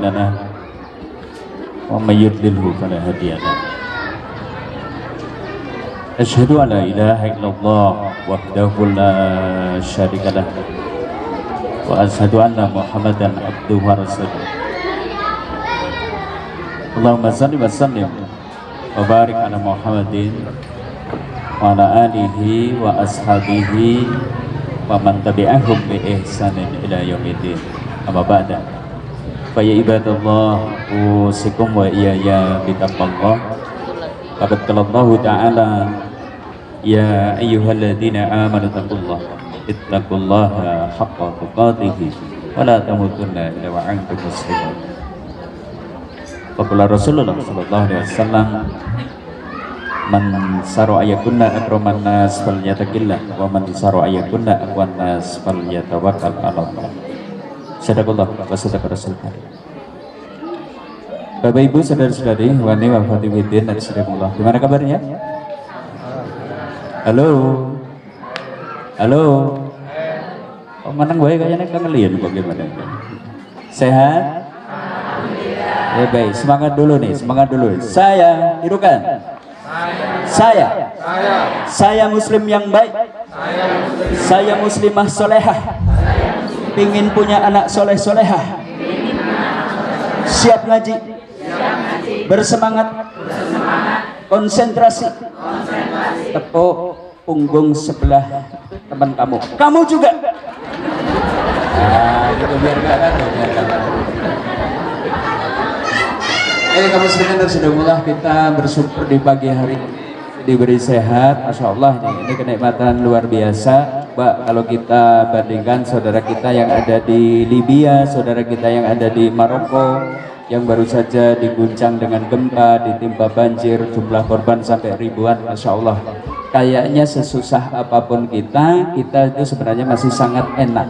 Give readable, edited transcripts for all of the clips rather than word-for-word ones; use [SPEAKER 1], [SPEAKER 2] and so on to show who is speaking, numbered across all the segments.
[SPEAKER 1] لنا ومن يضلله فلا هادي له. أشهد أن لا إله إلا الله وحده لا شريك له وأشهد أن محمدا عبده ورسوله. اللهم صل وسلم وبارك على محمد وعلى آله وأصحابه ومن تبعهم بإحسان إلى يوم الدين. أما بعد فيا عباد الله أوصيكم وإياي بتقوى الله. فقد قال الله تعالى يا أيها الذين آمنوا اتقوا الله حق تقاته ولا تموتن إلا وأنتم مسلمون. Faqala Rasulullah sallallahu alaihi wasallam man saru ayakunna akraman nas falyattaqillah wa man saru ayakunna aqwan nas falyatawakkal 'ala Allah. Sadaqallah wa sadaqa Rasul. Bapak Ibu saudara-saudari wani wa fatihidin dan sadaqallah. Gimana kabarnya? Halo. Halo. Oh, manang wae kayaknya kangen kok gimana? Sehat? Ya baik, semangat dulu nih, semangat dulu. Saya, tirukan. Saya Muslim yang baik. Saya Muslimah solehah. Pingin punya anak soleh solehah. Siap ngaji. Bersemangat. Konsentrasi. Tepuk punggung sebelah teman kamu. Kamu juga. Nah, gitu biar kan. Kamu sebenarnya sudah kita bersyukur di pagi hari diberi sehat, Masya Allah ini kenikmatan luar biasa. Mbak, kalau kita bandingkan saudara kita yang ada di Libya, saudara kita yang ada di Maroko yang baru saja diguncang dengan gempa, ditimpa banjir, jumlah korban sampai ribuan, Masya Allah. Kayaknya sesusah apapun kita itu sebenarnya masih sangat enak.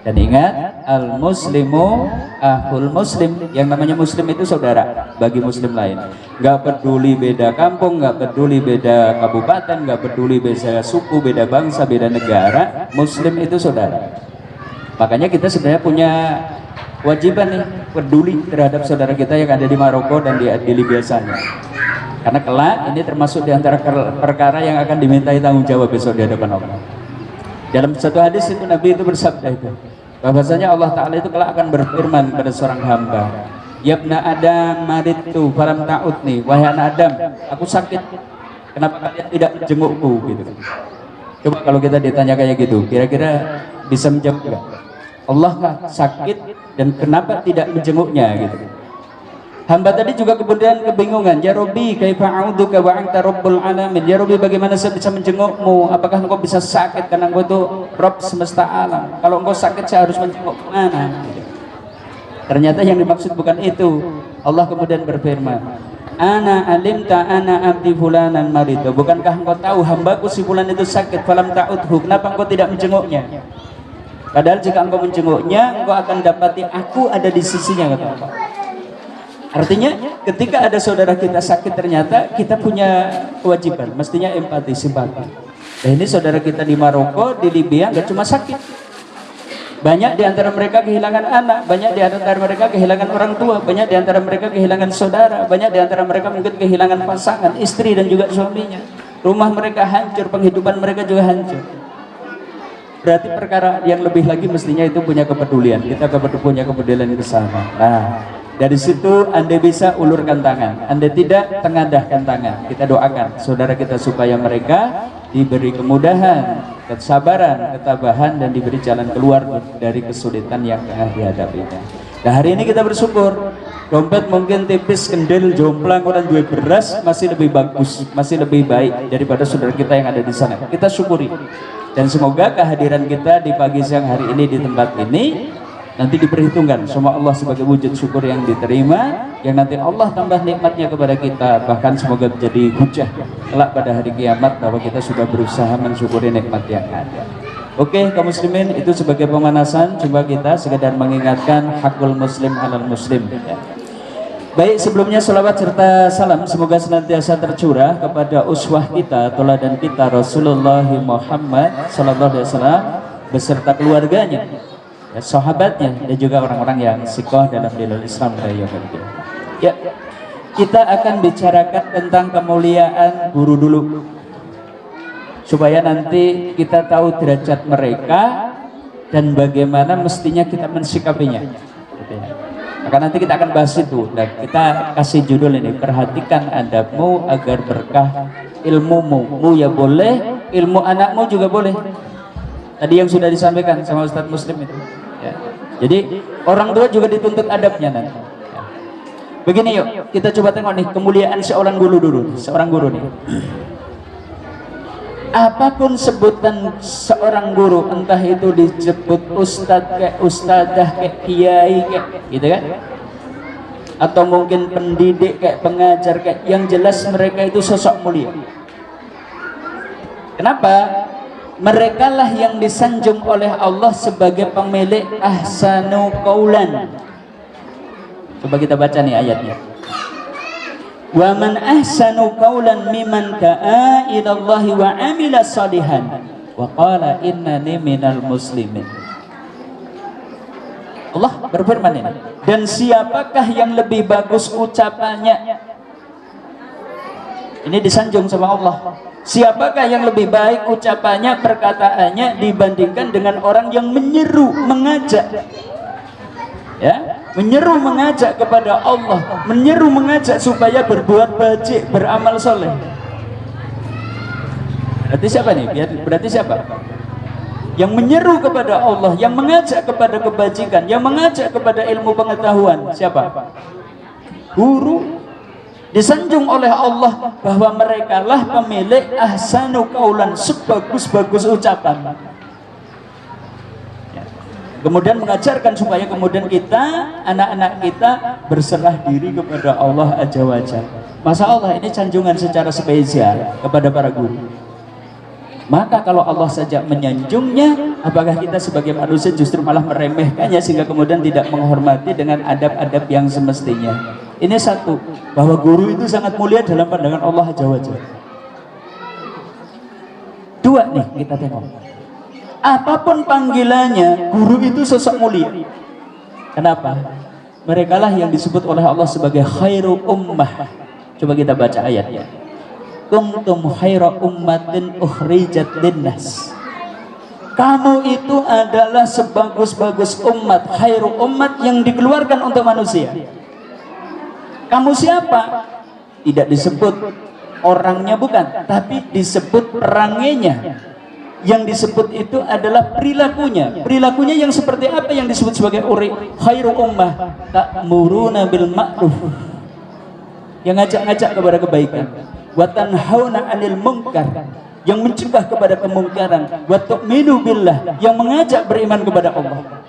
[SPEAKER 1] Dan ingat, al-muslimu ahul muslim. Yang namanya muslim itu saudara bagi muslim lain. Gak peduli beda kampung, gak peduli beda kabupaten, gak peduli beda suku, beda bangsa, beda negara. Muslim itu saudara. Makanya kita sebenarnya punya kewajiban nih, peduli terhadap saudara kita yang ada di Maroko dan di Libya sana. Karena kelak ini termasuk di antara perkara yang akan dimintai tanggung jawab besok di hadapan Allah. Dalam satu hadis itu Nabi itu bersabda itu, bahwasanya Allah Ta'ala itu kelak akan berfirman kepada seorang hamba, Yabna Adam maridtu falam ta'udni. Wahai anak Adam, aku sakit, kenapa kalian tidak menjengukku gitu. Coba kalau kita ditanya kayak gitu, kira-kira bisa menjawab enggak? Allah sakit dan kenapa tidak menjenguknya gitu. Hamba tadi juga kemudian kebingungan, ya Rabbi kaifa a'udzuka wa anta rabbul alamin. Ya Rabbi, bagaimana saya bisa menjengukmu? Apakah engkau bisa sakit karena engkau itu Rabb semesta alam? Kalau engkau sakit saya harus menjenguk kemana? Ternyata yang dimaksud bukan itu. Allah kemudian berfirman, Ana alimta ana abdi fulanan marid. Bukankah engkau tahu hambaku si fulan itu sakit? Falam ta'udhu. Kenapa engkau tidak menjenguknya? Padahal jika engkau menjenguknya, engkau akan dapati aku ada di sisinya, kata Allah. Artinya ketika ada saudara kita sakit, ternyata kita punya kewajiban, mestinya empati, simpati. Nah ini saudara kita di Maroko, di Libya, gak cuma sakit. Banyak di antara mereka kehilangan anak, banyak di antara mereka kehilangan orang tua, banyak di antara mereka kehilangan saudara, banyak di antara mereka mungkin kehilangan pasangan, istri dan juga suaminya. Rumah mereka hancur, penghidupan mereka juga hancur. Berarti perkara yang lebih lagi mestinya itu punya kepedulian. Kita punya kepedulian ke sana. Nah, dari situ Anda bisa ulurkan tangan, Anda tidak tengadahkan tangan. Kita doakan saudara kita supaya mereka diberi kemudahan, kesabaran, ketabahan, dan diberi jalan keluar dari kesulitan yang tengah dihadapinya. Nah hari ini kita bersyukur, dompet mungkin tipis, kendel, jomplang, orang duit beras masih lebih bagus, masih lebih baik daripada saudara kita yang ada di sana. Kita syukuri. Dan semoga kehadiran kita di pagi siang hari ini di tempat ini nanti diperhitungkan sama Allah sebagai wujud syukur yang diterima, yang nanti Allah tambah nikmatnya kepada kita, bahkan semoga menjadi hujah kelak pada hari kiamat bahwa kita sudah berusaha mensyukuri nikmat yang ada. Oke, kaum muslimin, itu sebagai pemanasan, coba kita sekedar mengingatkan hakul muslim alal muslim ya. Baik, sebelumnya salawat serta salam semoga senantiasa tercurah kepada uswah kita, teladan kita, Rasulullah Muhammad sallallahu alaihi wasallam beserta keluarganya, ya, sahabatnya dan juga orang-orang yang sikoh dalam dinul Islam. Ya, kita akan bicarakan tentang kemuliaan guru dulu, supaya nanti kita tahu derajat mereka dan bagaimana mestinya kita mensikapinya. Maka nanti kita akan bahas itu. Dan kita kasih judul ini, perhatikan adabmu agar berkah ilmumu. Ya boleh, ilmu anakmu juga boleh. Tadi yang sudah disampaikan sama Ustadz Muslim itu. Ya. Jadi orang tua juga dituntut adabnya nanti. Ya. Begini yuk, kita coba tengok nih kemuliaan seorang guru dulu. Seorang guru nih. Apapun sebutan seorang guru, entah itu disebut ustadz kayak ustadzah kayak kiai kayak gitu kan, atau mungkin pendidik kayak pengajar kayak, yang jelas mereka itu sosok mulia. Kenapa? Mereka lah yang disanjung oleh Allah sebagai pemilik ahsanu qaulan. Coba kita baca nih ayatnya. Wa man ahsanu qaulan mimman da'a ila Allah wa amila salihan wa qala innani minal muslimin. Allah berfirman ini, dan siapakah yang lebih bagus ucapannya? Ini disanjung sama Allah. Siapakah yang lebih baik ucapannya, perkataannya dibandingkan dengan orang yang menyeru, mengajak, ya, menyeru mengajak kepada Allah, menyeru mengajak supaya berbuat baik, beramal soleh. Berarti siapa nih? Berarti siapa? Yang menyeru kepada Allah, yang mengajak kepada kebajikan, yang mengajak kepada ilmu pengetahuan. Siapa? Guru. Disanjung oleh Allah bahwa mereka lah pemilik ahsanu qaulan, sebagus-bagus ucapan. Kemudian mengajarkan supaya kemudian kita, anak-anak kita berserah diri kepada Allah Azza wa Jalla. Masya Allah, ini sanjungan secara spesial kepada para guru. Maka kalau Allah saja menyanjungnya, apakah kita sebagai manusia justru malah meremehkannya sehingga kemudian tidak menghormati dengan adab-adab yang semestinya. Ini satu, bahwa guru itu sangat mulia dalam pandangan Allah Azza wa Jalla. Dua nih, kita tengok. Apapun panggilannya, guru itu sosok mulia. Kenapa? Mereka lah yang disebut oleh Allah sebagai khairu ummah. Coba kita baca ayatnya. Kuntum khairu ummatin ukhrijat linnas. Kamu itu adalah sebagus-bagus umat, khairu umat yang dikeluarkan untuk manusia. Kamu siapa? Tidak disebut orangnya, bukan, tapi disebut perangainya. Yang disebut itu adalah perilakunya. Perilakunya yang seperti apa yang disebut sebagai khairu ummah? Ta'muruna bil ma'ruf, yang ngajak-ngajak kepada kebaikan. Wa tanhauna 'anil munkar, yang mencegah kepada kemungkaran. Wa tu'minu billah, yang mengajak beriman kepada Allah.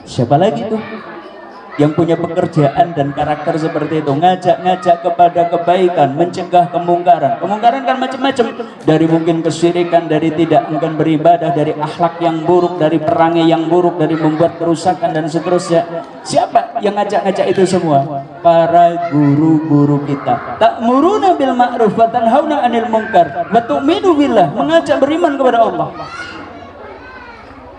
[SPEAKER 1] Siapa lagi tuh yang punya pekerjaan dan karakter seperti itu, ngajak-ngajak kepada kebaikan, mencegah kemungkaran. Kemungkaran kan macam-macam, dari mungkin kesyirikan, dari tidak mungkin beribadah, dari akhlak yang buruk, dari perangai yang buruk, dari membuat kerusakan dan seterusnya. Siapa yang ngajak-ngajak itu semua? Para guru-guru kita. Ta'muruna bil ma'ruf wa tanhauna 'anil munkar wa tu'minu billah, mengajak beriman kepada Allah.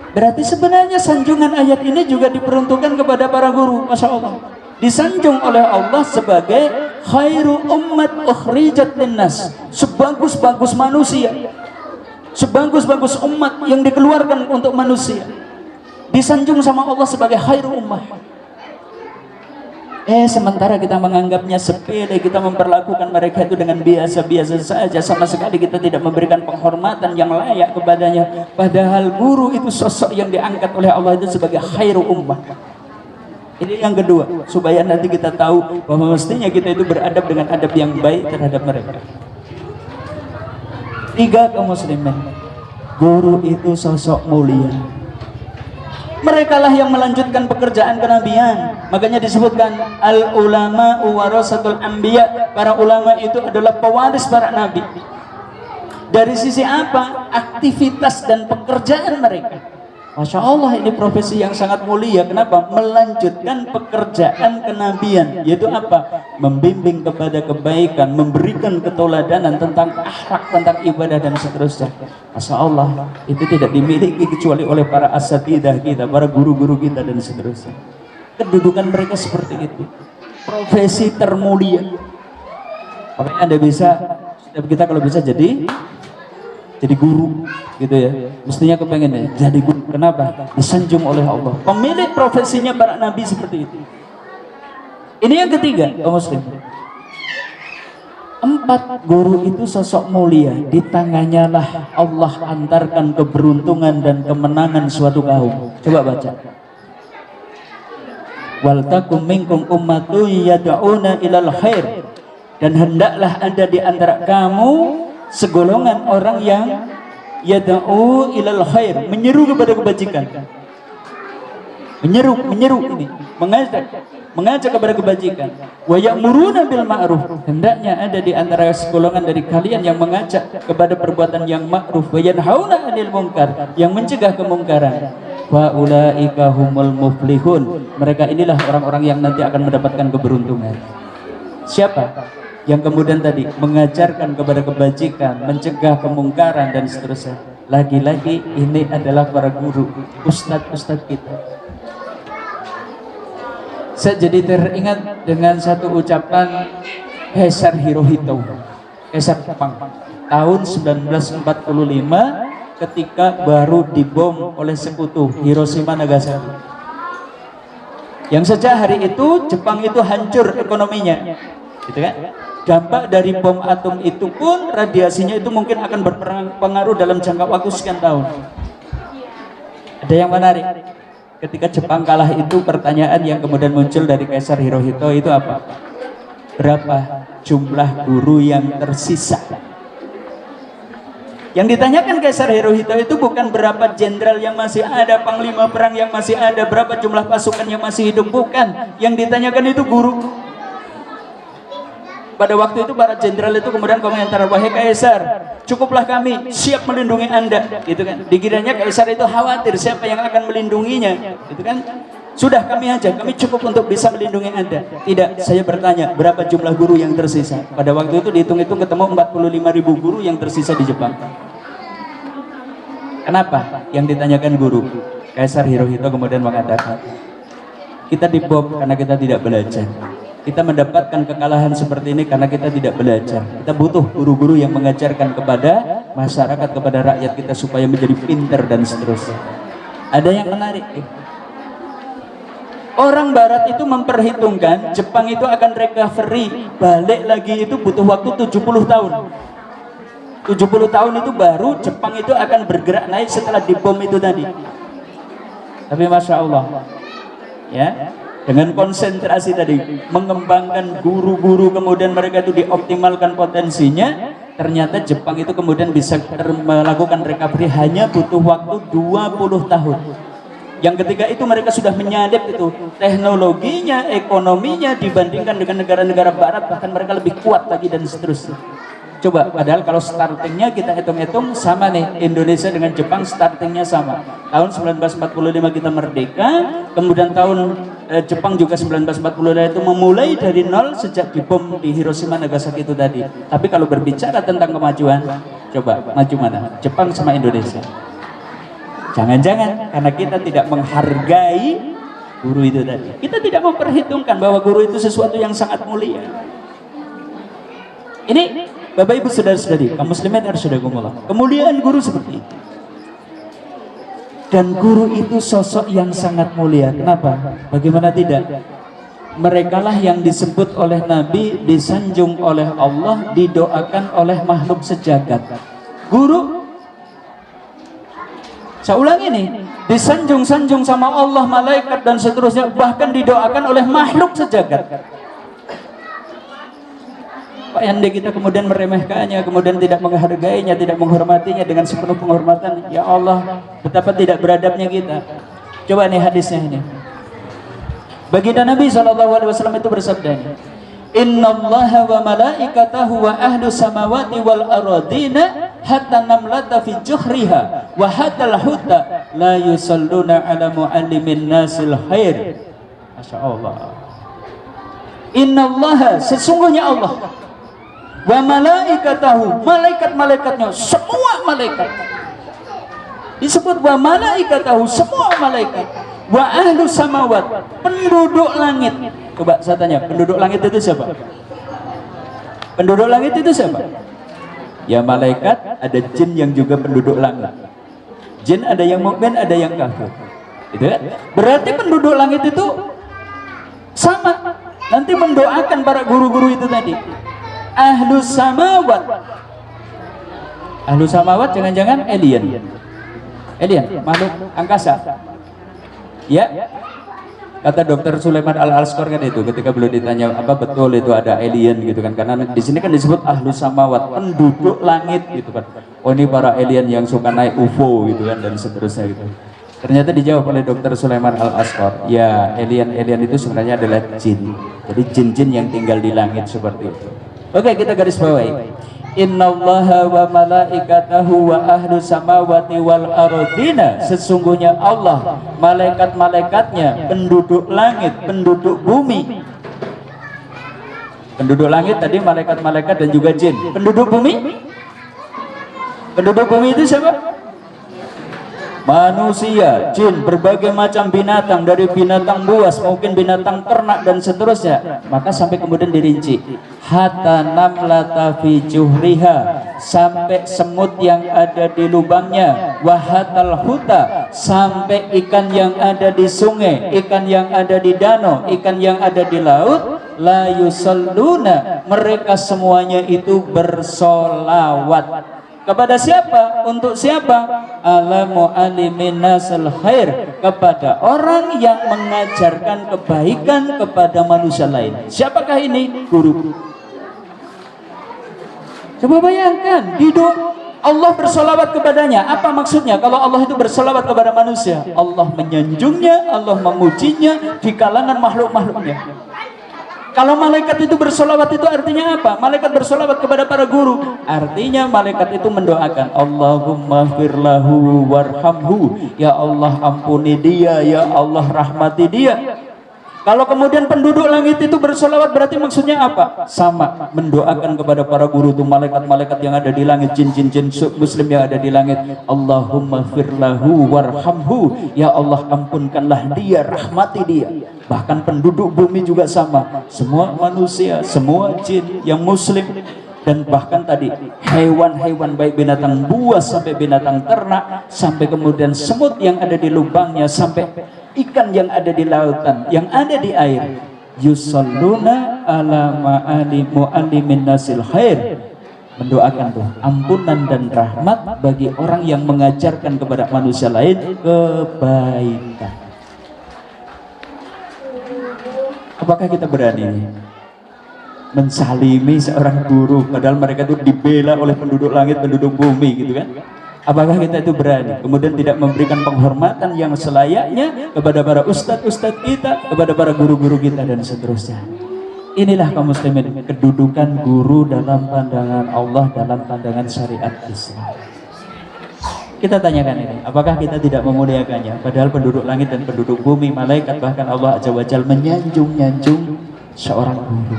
[SPEAKER 1] Berarti sebenarnya sanjungan ayat ini juga diperuntukkan kepada para guru. Masya Allah, disanjung oleh Allah sebagai khairu ummat ukhrijat linnas, sebagus-bagus manusia, sebagus-bagus umat yang dikeluarkan untuk manusia, disanjung sama Allah sebagai khairu ummah. Sementara kita menganggapnya sepele, kita memperlakukan mereka itu dengan biasa-biasa saja, sama sekali kita tidak memberikan penghormatan yang layak kepadanya. Padahal guru itu sosok yang diangkat oleh Allah itu sebagai khairu ummah. Ini yang kedua, supaya nanti kita tahu bahwa mestinya kita itu beradab dengan adab yang baik terhadap mereka. Tiga, kaum muslimin, guru itu sosok mulia. Mereka lah yang melanjutkan pekerjaan kenabian. Makanya disebutkan al ulama warasatul anbiya, para ulama itu adalah pewaris para nabi. Dari sisi apa? Aktivitas dan pekerjaan mereka. Masya Allah, ini profesi yang sangat mulia. Kenapa? Melanjutkan pekerjaan kenabian, yaitu apa? Membimbing kepada kebaikan, memberikan keteladanan tentang akhlak, tentang ibadah dan seterusnya. Masya Allah, itu tidak dimiliki kecuali oleh para asatidah kita, para guru-guru kita dan seterusnya. Kedudukan mereka seperti itu, profesi termulia. Makanya Anda bisa, setiap kita kalau bisa jadi guru gitu ya, mestinya kepengen ya jadi guru. Kenapa? Disanjung oleh Allah. Pemilik profesinya para nabi seperti itu. Ini yang ketiga, kaum muslim. 4, guru itu sosok mulia. Di tangannya lah Allah antarkan keberuntungan dan kemenangan suatu kaum. Coba baca. Wal takum minkum ummatun yad'una ilal khair. Dan hendaklah ada di antara kamu segolongan orang yang yad'u ilal khair, menyeru kepada kebajikan. Menyeru ini, mengajak kepada kebajikan. Wa ya'muruna bil ma'ruf, hendaknya ada di antara segolongan dari kalian yang mengajak kepada perbuatan yang ma'ruf, wa yanhauna 'anil munkar, yang mencegah kemungkaran. Wa ulaika humul muflihun, mereka inilah orang-orang yang nanti akan mendapatkan keberuntungan. Siapa? Yang kemudian tadi mengajarkan kepada kebajikan, mencegah kemungkaran dan seterusnya. Lagi-lagi ini adalah para guru, ustadz-ustadz kita. Saya jadi teringat dengan satu ucapan Kaisar Hirohito, Kaisar Jepang, tahun 1945 ketika baru dibom oleh sekutu Hiroshima Nagasaki. Yang sejak hari itu Jepang itu hancur ekonominya, gitu kan? Dampak dari bom atom itu pun radiasinya itu mungkin akan berpengaruh dalam jangka waktu sekian tahun. Ada yang menarik, ketika Jepang kalah itu pertanyaan yang kemudian muncul dari Kaisar Hirohito itu apa? Berapa jumlah guru yang tersisa? Yang ditanyakan Kaisar Hirohito itu bukan berapa jenderal yang masih ada, panglima perang yang masih ada, berapa jumlah pasukan yang masih hidup, bukan. Yang ditanyakan itu guru. Pada waktu itu para jenderal itu kemudian komentar, wahai Kaisar, cukuplah kami siap melindungi Anda, gitu kan? Dikiranya Kaisar itu khawatir siapa yang akan melindunginya, gitu kan? Sudah kami aja, kami cukup untuk bisa melindungi Anda. Tidak, saya bertanya, berapa jumlah guru yang tersisa? Pada waktu itu dihitung-hitung ketemu 45.000 guru yang tersisa di Jepang. Kenapa? Yang ditanyakan guru. Kaisar Hirohito kemudian mengatakan, kita dibom karena kita tidak belajar. Kita mendapatkan kekalahan seperti ini karena kita tidak belajar. Kita butuh guru-guru yang mengajarkan kepada masyarakat, kepada rakyat kita supaya menjadi pintar dan seterusnya. Ada yang menarik. Orang Barat itu memperhitungkan Jepang itu akan recovery, balik lagi itu butuh waktu 70 tahun. 70 tahun itu baru Jepang itu akan bergerak naik setelah dibom itu tadi. Tapi Masya Allah, ya, dengan konsentrasi tadi, mengembangkan guru-guru, kemudian mereka itu dioptimalkan potensinya, ternyata Jepang itu kemudian bisa melakukan recovery hanya butuh waktu 20 tahun. Yang ketika itu mereka sudah menyadap itu teknologinya, ekonominya dibandingkan dengan negara-negara barat, bahkan mereka lebih kuat lagi dan seterusnya. Coba, padahal kalau startingnya kita hitung-hitung sama nih, Indonesia dengan Jepang startingnya sama. Tahun 1945 kita merdeka, kemudian tahun Jepang juga 1945 itu memulai dari nol sejak dibom di Hiroshima Nagasaki itu tadi. Tapi kalau berbicara tentang kemajuan, coba maju mana? Jepang sama Indonesia. Jangan-jangan karena kita tidak menghargai guru itu tadi. Kita tidak memperhitungkan bahwa guru itu sesuatu yang sangat mulia. Ini Bapak Ibu saudara-saudari, kaum muslimin arsyadakumullah. Kemuliaan guru seperti itu. Dan guru itu sosok yang sangat mulia. Kenapa? Bagaimana tidak? Merekalah yang disebut oleh Nabi, disanjung oleh Allah, didoakan oleh makhluk sejagat. Guru, saya ulangi nih, disanjung-sanjung sama Allah, malaikat dan seterusnya, bahkan didoakan oleh makhluk sejagat. Pak Yande kita kemudian meremehkannya, kemudian tidak menghargainya, tidak menghormatinya dengan sepenuh penghormatan. Ya Allah, betapa tidak beradabnya kita. Coba nih hadisnya ini. Baginda Nabi SAW itu bersabda, Innallaha wa malaikatahu wa ahlu samawati wal aradina hatta namlata fi juhriha wa hatal huta la yusalluna ala muallimin nasil khair. Masya Allah. Innallaha, sesungguhnya Allah, wa malaikatahu, malaikat-malaikatnya, semua malaikat disebut wa malaikatahu, semua malaikat, wa ahlu samawat, penduduk langit. Coba saya tanya, penduduk langit itu siapa? Penduduk langit itu siapa? Ya malaikat, ada jin yang juga penduduk langit. Jin ada yang mukmin, ada yang kafir. Gitu kan? Berarti penduduk langit itu sama. Nanti mendoakan para guru-guru itu tadi. Ahlu samawat. Ahlu samawat jangan-jangan alien. Alien, makhluk angkasa. Ya. Kata Dr. Sulaiman Al-Asqar kan itu ketika beliau ditanya apa betul itu ada alien gitu kan, karena di sini kan disebut ahlu samawat, penduduk langit gitu kan. Oh ini para alien yang suka naik UFO gitu kan dan seterusnya gitu. Ternyata dijawab oleh Dr. Sulaiman Al-Asqar, ya alien-alien itu sebenarnya adalah jin. Jadi jin-jin yang tinggal di langit seperti itu. Oke, kita garis bawahi. Innallaha wa malaikatahu wa ahlu samawati wal ardina, sesungguhnya Allah, malaikat-malaikatnya, penduduk langit, penduduk bumi. Penduduk langit tadi malaikat-malaikat dan juga jin. Penduduk bumi? Penduduk bumi itu siapa? Manusia, jin, berbagai macam binatang, dari binatang buas mungkin binatang ternak dan seterusnya. Maka sampai kemudian dirinci, hatta namlata fi juhriha, sampai semut yang ada di lubangnya, wahatal huta, sampai ikan yang ada di sungai, ikan yang ada di danau, ikan yang ada di laut, la yusalluna, mereka semuanya itu bersolawat. Kepada siapa? Untuk siapa? Ala mu'allimin nasil khair, kepada orang yang mengajarkan kebaikan kepada manusia lain. Siapakah ini? Guru. Coba bayangkan, hidup Allah bersolawat kepadanya. Apa maksudnya? Kalau Allah itu bersolawat kepada manusia, Allah menyanjungnya, Allah memujinya di kalangan makhluk-makhluknya. Kalau malaikat itu bersolawat itu artinya apa? Malaikat bersolawat kepada para guru, artinya malaikat itu mendoakan, Allahumma firlahu warhamhu, ya Allah ampuni dia, ya Allah rahmati dia. Kalau kemudian penduduk langit itu bersolawat, berarti maksudnya apa? Sama, mendoakan kepada para guru itu, malaikat-malaikat yang ada di langit, jin-jin muslim yang ada di langit. Allahumma firlahu warhamhu, ya Allah ampunkanlah dia, rahmati dia. Bahkan penduduk bumi juga sama, semua manusia, semua jin yang muslim, dan bahkan tadi hewan-hewan baik binatang buas sampai binatang ternak, sampai kemudian semut yang ada di lubangnya, sampai ikan yang ada di lautan, yang ada di air. Yusalluna ala ma'ali mu'allimin nasil khair, mendoakan tuh ampunan dan rahmat bagi orang yang mengajarkan kepada manusia lain kebaikan. Apakah kita berani mensalimi seorang guru padahal mereka itu dibela oleh penduduk langit, penduduk bumi gitu kan? Apakah kita itu berani kemudian tidak memberikan penghormatan yang selayaknya kepada para ustadz-ustadz kita, kepada para guru-guru kita dan seterusnya? Inilah kaum muslimin, kedudukan guru dalam pandangan Allah, dalam pandangan syariat Islam. Kita tanyakan ini, apakah kita tidak memuliakannya? Padahal penduduk langit dan penduduk bumi, malaikat, bahkan Allah Azza wa Jalla menyanjung-nyanjung seorang guru.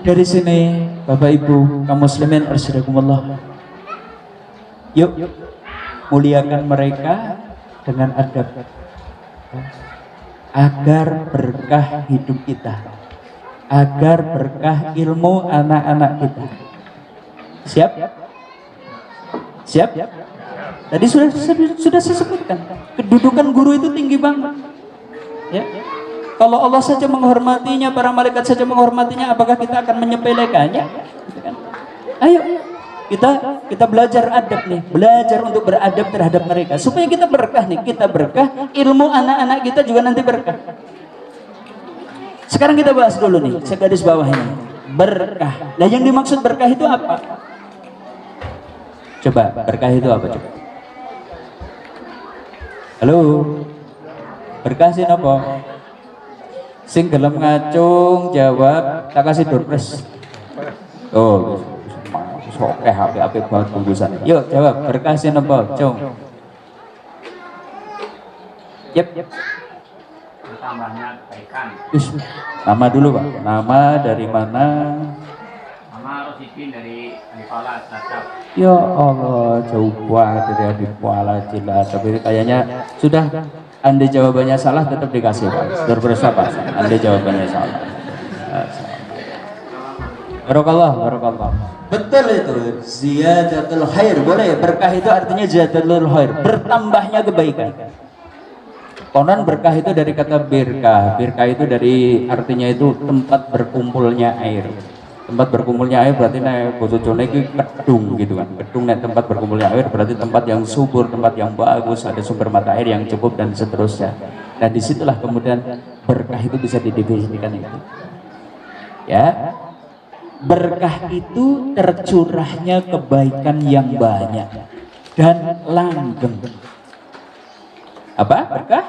[SPEAKER 1] Dari sini, Bapak Ibu, kaum muslimin arsyadakumullah, yuk muliakan mereka dengan adab, agar berkah hidup kita, agar berkah ilmu anak-anak kita. Siap? Siap? Tadi sudah saya sebutkan, kedudukan guru itu tinggi banget. Ya. Kalau Allah saja menghormatinya, para malaikat saja menghormatinya, apakah kita akan menyepelekannya? Ayo, kita belajar adab nih, belajar untuk beradab terhadap mereka, supaya kita berkah nih, kita berkah, ilmu anak-anak kita juga nanti berkah. Sekarang kita bahas dulu nih, saya garis bawah ini, berkah. Nah, yang dimaksud berkah itu apa? Coba, berkah itu apa coba? Halo, berkah sih apa? Sing gelem ngacung jawab, tak kasih doorpress. Oh, sok HP banget bungkusan. Yuk jawab, berkah sih napa, Cung? Yep.
[SPEAKER 2] Tambahnya kebaikan.
[SPEAKER 1] Nama dulu Pak, nama dari mana?
[SPEAKER 2] Nama Rosidin dari Alifala Cilacap.
[SPEAKER 1] Ya Allah, jauh banget dari Alifala Cilacap. Tapi kayaknya sudah. Andai jawabannya salah tetap dikasih Pak. Berprestasi Pak. Andai jawabannya salah. Barakallah. Betul itu. Ziyadatul khair. Boleh. Berkah itu artinya ziyadatul khair. Bertambahnya kebaikan. Konon berkah itu dari kata birkah. Birkah itu dari artinya itu tempat berkumpulnya air. Tempat berkumpulnya air berarti nek bojone iki kedung gitu kan. Kedung nek tempat berkumpulnya air berarti tempat yang subur, tempat yang bagus, ada sumber mata air yang cukup dan seterusnya. Dan disitulah kemudian berkah itu bisa didefinisikan itu. Ya. Berkah itu tercurahnya kebaikan yang banyak dan langgeng. Apa? Berkah?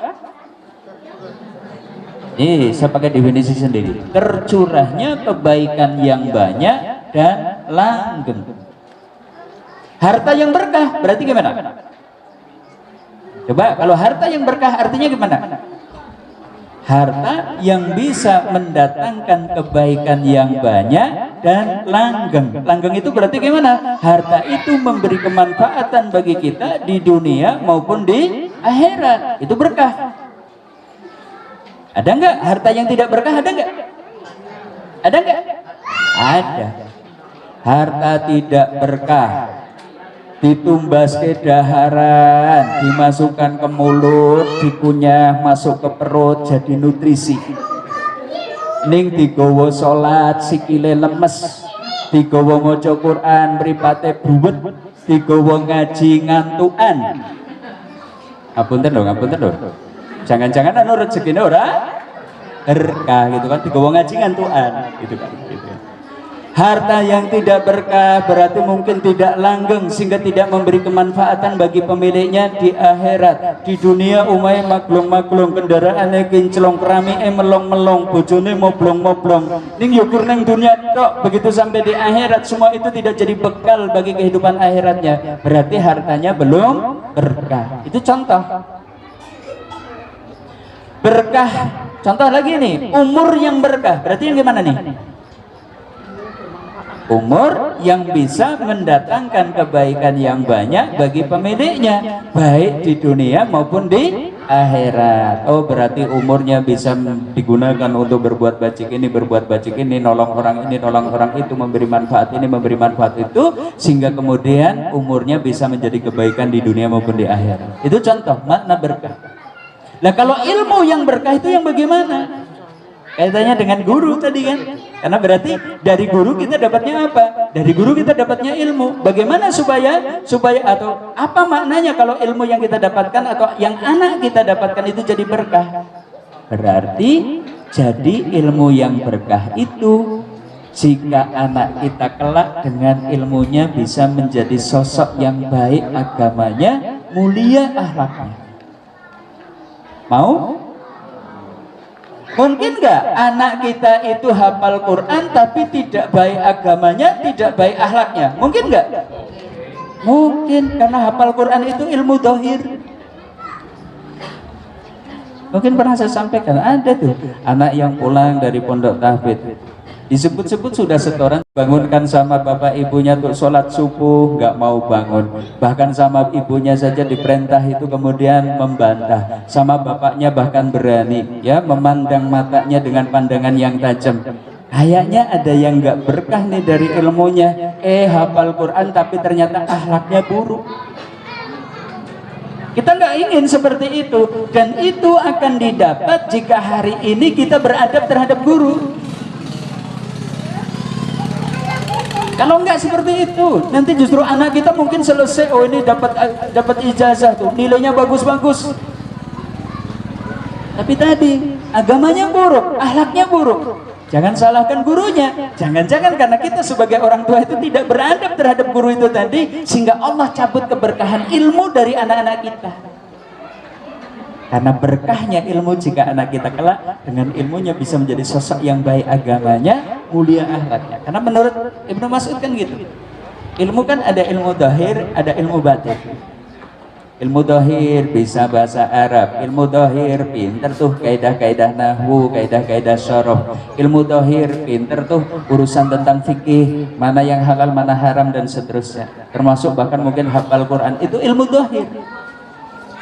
[SPEAKER 1] Saya pakai definisi sendiri. Tercurahnya kebaikan yang banyak dan langgeng. Harta yang berkah berarti gimana? Coba kalau harta yang berkah artinya gimana? Harta yang bisa mendatangkan kebaikan yang banyak dan langgeng. Langgeng itu berarti gimana? Harta itu memberi kemanfaatan bagi kita di dunia maupun di akhirat. Itu berkah. Ada enggak harta yang tidak berkah? Ada enggak? Ada enggak? Ada. Harta tidak berkah ditumbas ke daharan, dimasukkan ke mulut, dikunyah masuk ke perut jadi nutrisi. Ning digawa salat sikile lemes, digawa maca Quran mripate buwet, digawa ngaji ngantukan. Apunten lho. Jangan-jangan anu rezekine ora berkah gitu kan, digawa ngaji ngantukan gitu kan gitu. Harta yang tidak berkah berarti mungkin tidak langgeng sehingga tidak memberi kemanfaatan bagi pemiliknya di akhirat. Di dunia umai maglong-maglong, kendaraane kinclong, keramike melong-melong, bojone moblong-moblong. Ning yukur nang dunia tok, begitu sampai di akhirat semua itu tidak jadi bekal bagi kehidupan akhiratnya. Berarti hartanya belum berkah. Itu contoh. Berkah. Contoh lagi nih, umur yang berkah. Berarti yang gimana nih? Umur yang bisa mendatangkan kebaikan yang banyak bagi pemiliknya, baik di dunia maupun di akhirat. Oh, berarti umurnya bisa digunakan untuk berbuat bacik ini, berbuat bacik ini, nolong orang ini, nolong orang itu, memberi manfaat ini, memberi manfaat itu, sehingga kemudian umurnya bisa menjadi kebaikan di dunia maupun di akhirat. Itu contoh makna berkah. Nah, kalau ilmu yang berkah itu yang bagaimana? Kaitannya dengan guru tadi kan, karena berarti dari guru kita dapatnya apa? Dari guru kita dapatnya ilmu. Bagaimana supaya atau apa maknanya kalau ilmu yang kita dapatkan atau yang anak kita dapatkan itu jadi berkah? Berarti jadi ilmu yang berkah itu jika anak kita kelak dengan ilmunya bisa menjadi sosok yang baik agamanya, mulia akhlaknya. Mau? Mungkin nggak anak kita itu hafal Quran tapi tidak baik agamanya, tidak baik akhlaknya? Mungkin nggak? Mungkin, karena hafal Quran itu ilmu dohir. Mungkin pernah saya sampaikan, ada tuh anak yang pulang dari pondok tahfidz, disebut-sebut sudah setoran, bangunkan sama bapak ibunya untuk sholat subuh, nggak mau bangun. Bahkan sama ibunya saja diperintah itu kemudian membantah. Sama bapaknya bahkan berani ya memandang matanya dengan pandangan yang tajam. Kayaknya ada yang nggak berkah nih dari ilmunya. Hafal Quran tapi ternyata akhlaknya buruk. Kita nggak ingin seperti itu, dan itu akan didapat jika hari ini kita beradab terhadap guru. Kalau enggak seperti itu, nanti justru anak kita mungkin selesai, oh ini dapat ijazah tuh, nilainya bagus-bagus. Tapi tadi agamanya buruk, akhlaknya buruk. Jangan salahkan gurunya. Jangan-jangan karena kita sebagai orang tua itu tidak beradab terhadap guru itu tadi, sehingga Allah cabut keberkahan ilmu dari anak-anak kita. Karena berkahnya ilmu jika anak kita kelak dengan ilmunya bisa menjadi sosok yang baik agamanya, mulia akhlaknya. Karena menurut Ibnu Mas'ud kan gitu. Ilmu kan ada ilmu zahir, ada ilmu batin. Ilmu dohir bisa bahasa Arab, ilmu dohir pinter tuh kaidah-kaidah nahwu, kaidah-kaidah syarah. Ilmu dohir pinter tuh urusan tentang fikih, mana yang halal, mana haram dan seterusnya. Termasuk bahkan mungkin hafal Quran, itu ilmu dohir.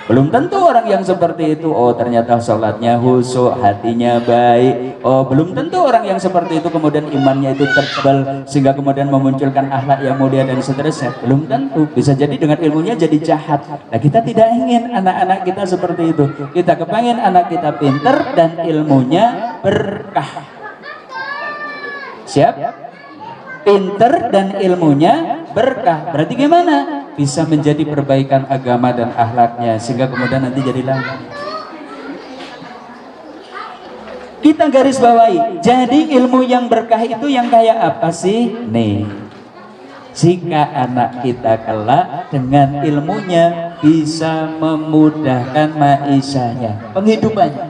[SPEAKER 1] Belum tentu orang yang seperti itu, oh ternyata sholatnya khusyuk, hatinya baik. Oh belum tentu orang yang seperti itu kemudian imannya itu tebal sehingga kemudian memunculkan akhlak yang mulia dan seterusnya. Belum tentu, bisa jadi dengan ilmunya jadi jahat. Nah kita tidak ingin anak-anak kita seperti itu. Kita kepengen anak kita pinter dan ilmunya berkah. Siap? Pinter dan ilmunya berkah. Berarti gimana? Bisa menjadi perbaikan agama dan akhlaknya sehingga kemudian nanti jadi lama. Kita garis bawahi. Jadi ilmu yang berkah itu yang kayak apa sih? Nih. Jika anak kita kelak dengan ilmunya bisa memudahkan maishahnya, penghidupannya.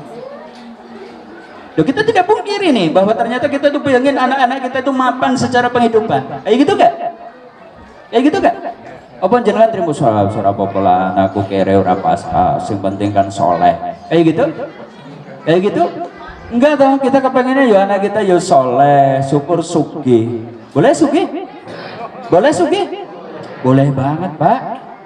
[SPEAKER 1] Loh, kita tidak pungkiri nih bahwa ternyata kita tuh pengen anak-anak kita itu mapan secara penghidupan. Kayak gitu gak? Kayak gitu gak? Apa jenengan terima surah popolan aku kere ora pas, sing penting kan soleh. Kayak gitu? Kayak gitu? Enggak toh, kita kepengennya ya anak kita ya soleh, syukur sugih. Boleh sugih? Boleh sugih? Boleh banget, Pak.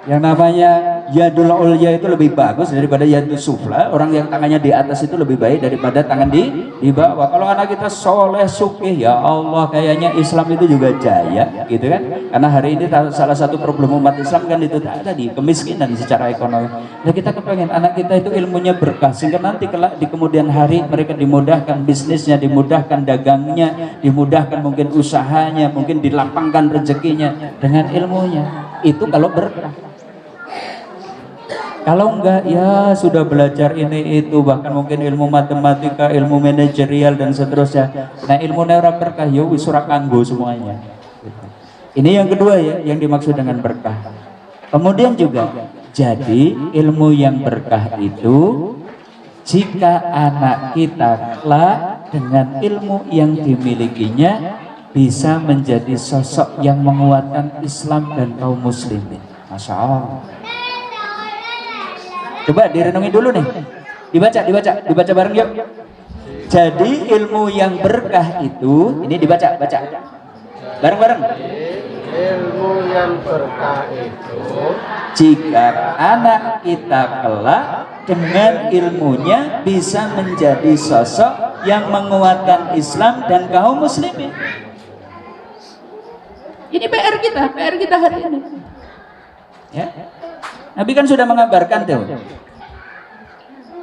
[SPEAKER 1] Yang namanya yadul ulya itu lebih bagus daripada yadul sufla. Orang yang tangannya di atas itu lebih baik daripada tangan di bawah. Kalau anak kita soleh sukih, ya Allah, kayaknya Islam itu juga jaya, gitu kan? Karena hari ini salah satu problem umat Islam kan itu tadi, kemiskinan secara ekonomi. Nah kita kepengen anak kita itu ilmunya berkah sehingga nanti kelak di kemudian hari mereka dimudahkan bisnisnya, dimudahkan dagangnya, dimudahkan mungkin usahanya, mungkin dilapangkan rezekinya dengan ilmunya. Itu kalau berkah. Kalau enggak, ya sudah belajar ini itu, bahkan mungkin ilmu matematika, ilmu manajerial dan seterusnya. Nah ilmu neura berkah, ya wis ora kanggo semuanya. Ini yang kedua ya, yang dimaksud dengan berkah. Kemudian juga, jadi ilmu yang berkah itu, jika anak kita kelak dengan ilmu yang dimilikinya bisa menjadi sosok yang menguatkan Islam dan kaum muslimin. Masya Allah. Coba direnungi dulu nih, dibaca bareng yuk. Jadi ilmu yang berkah itu, ini dibaca bareng-bareng.
[SPEAKER 3] Ilmu yang berkah itu,
[SPEAKER 1] jika anak kita kelak dengan ilmunya bisa menjadi sosok yang menguatkan Islam dan kaum muslimin. Ini PR kita hari ini. Ya. Nabi kan sudah mengabarkan tuh.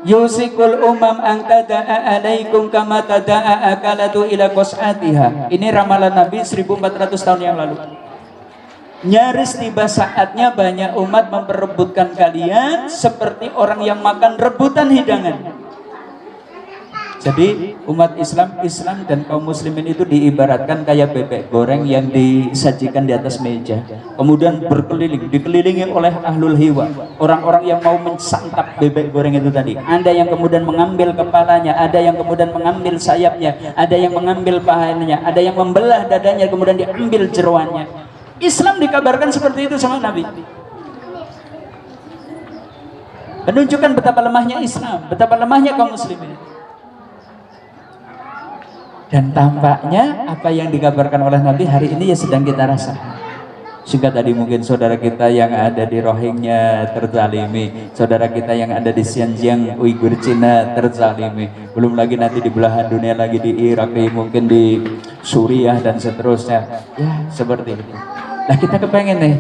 [SPEAKER 1] Yusikul umam ang tada'a alaikum kama tada'a akalatu ila qas'atiha. Ini ramalan Nabi 1400 tahun yang lalu. Nyaris tiba saatnya banyak umat memperebutkan kalian seperti orang yang makan rebutan hidangan. Jadi umat Islam dan kaum muslimin itu diibaratkan kayak bebek goreng yang disajikan di atas meja. Kemudian dikelilingi oleh ahlul hiwa. Orang-orang yang mau mensantap bebek goreng itu tadi. Ada yang kemudian mengambil kepalanya, ada yang kemudian mengambil sayapnya, ada yang mengambil pahanya, ada yang membelah dadanya, kemudian diambil jeroannya. Islam dikabarkan seperti itu sama Nabi. Menunjukkan betapa lemahnya Islam, betapa lemahnya kaum muslimin. Dan tampaknya apa yang dikabarkan oleh Nabi hari ini ya sedang kita rasakan. Sehingga tadi mungkin saudara kita yang ada di Rohingya terzalimi, saudara kita yang ada di Xinjiang Uighur Cina terzalimi, belum lagi nanti di belahan dunia lagi di Irak, mungkin di Suriah dan seterusnya. Ya seperti itu. Nah kita kepengen nih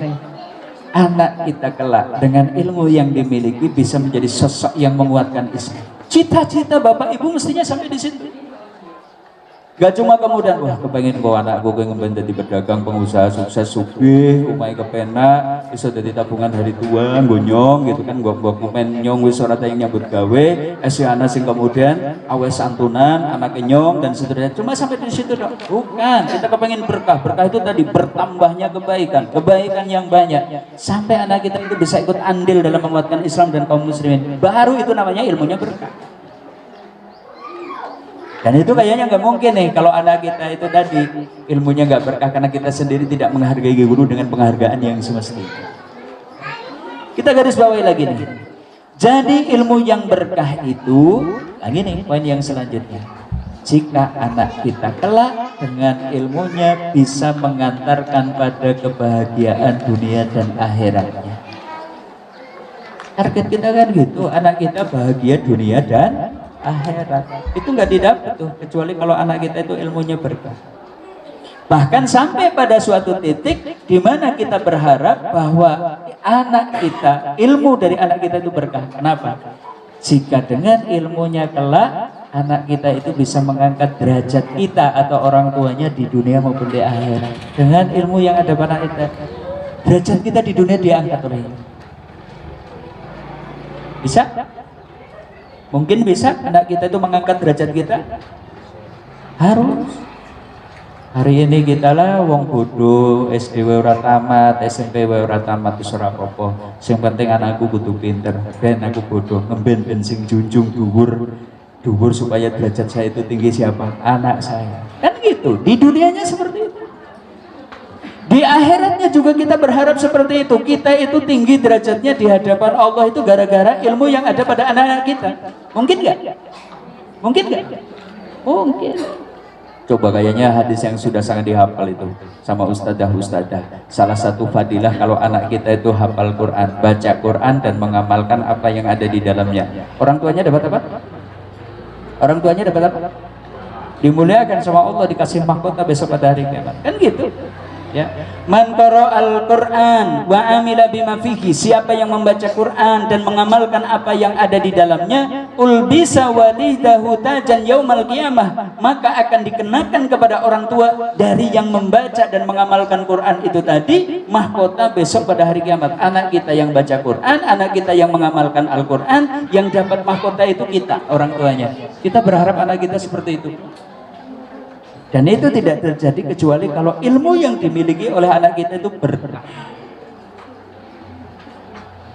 [SPEAKER 1] anak kita kelak dengan ilmu yang dimiliki bisa menjadi sosok yang menguatkan Islam. Cita-cita bapak ibu mestinya sampai di situ. Gak cuma kemudian, wah kepengen bawa anakku pengen jadi pedagang, pengusaha sukses, sugih, umai kepenak, bisa jadi tabungan hari tua, gonyong gitu kan, gua komen nyong wis ora yang nyambut gawe, anak sing kemudian awes santunan, anak nyong dan seterusnya. Cuma sampai di situ dong. Bukan, kita kepengen berkah. Berkah itu tadi bertambahnya kebaikan yang banyak. Sampai anak kita itu bisa ikut andil dalam menguatkan Islam dan kaum muslimin. Baru itu namanya ilmunya berkah. Dan itu kayaknya nggak mungkin nih kalau anak kita itu tadi ilmunya nggak berkah karena kita sendiri tidak menghargai guru dengan penghargaan yang semestinya. Kita garis bawahi lagi nih. Jadi ilmu yang berkah itu, lagi nih poin yang selanjutnya. Jika anak kita kelak dengan ilmunya bisa mengantarkan pada kebahagiaan dunia dan akhiratnya. Target kita kan gitu, anak kita bahagia dunia dan akhirat. Itu nggak didapat tuh, kecuali kalau anak kita itu ilmunya berkah. Bahkan sampai pada suatu titik di mana kita berharap bahwa anak kita, ilmu dari anak kita itu berkah. Kenapa? Jika dengan ilmunya kelak anak kita itu bisa mengangkat derajat kita atau orang tuanya di dunia maupun di akhirat. Dengan ilmu yang ada pada kita, derajat kita di dunia diangkat oleh ini. Bisa? Mungkin bisa anak kita itu mengangkat derajat kita? Harus. Hari ini kita lah wong bodoh, SD ora tamat, SMP ora tamat wis ora apa-apa. Sing penting anakku kudu pinter, ben aku bodoh, ngemben ben sing junjung dhuwur supaya derajat saya itu tinggi siapa? Anak saya. Kan gitu. Di dunianya seperti itu. Di akhiratnya juga kita berharap seperti itu. Kita itu tinggi derajatnya di hadapan Allah itu gara-gara ilmu yang ada pada anak-anak kita. Mungkin nggak? Mungkin nggak? Mungkin. Coba kayaknya hadis yang sudah sangat dihafal itu sama ustadzah. Salah satu fadilah kalau anak kita itu hafal Quran, baca Quran dan mengamalkan apa yang ada di dalamnya. Orang tuanya dapat apa? Orang tuanya dapat apa? Dimuliakan sama Allah, dikasih mahkota besok pada hari kiamat. Kan gitu. Ya. Man qara'al Qur'an wa amila bima fihi, siapa yang membaca Quran dan mengamalkan apa yang ada di dalamnya, ulbisa walidahu tajan yaumal qiyamah, maka akan dikenakan kepada orang tua dari yang membaca dan mengamalkan Quran itu tadi mahkota besok pada hari kiamat. Anak kita yang baca Quran, anak kita yang mengamalkan Al-Quran, yang dapat mahkota itu kita, orang tuanya. Kita berharap anak kita seperti itu. Dan itu tidak terjadi kecuali kalau ilmu yang dimiliki oleh anak kita itu berkah.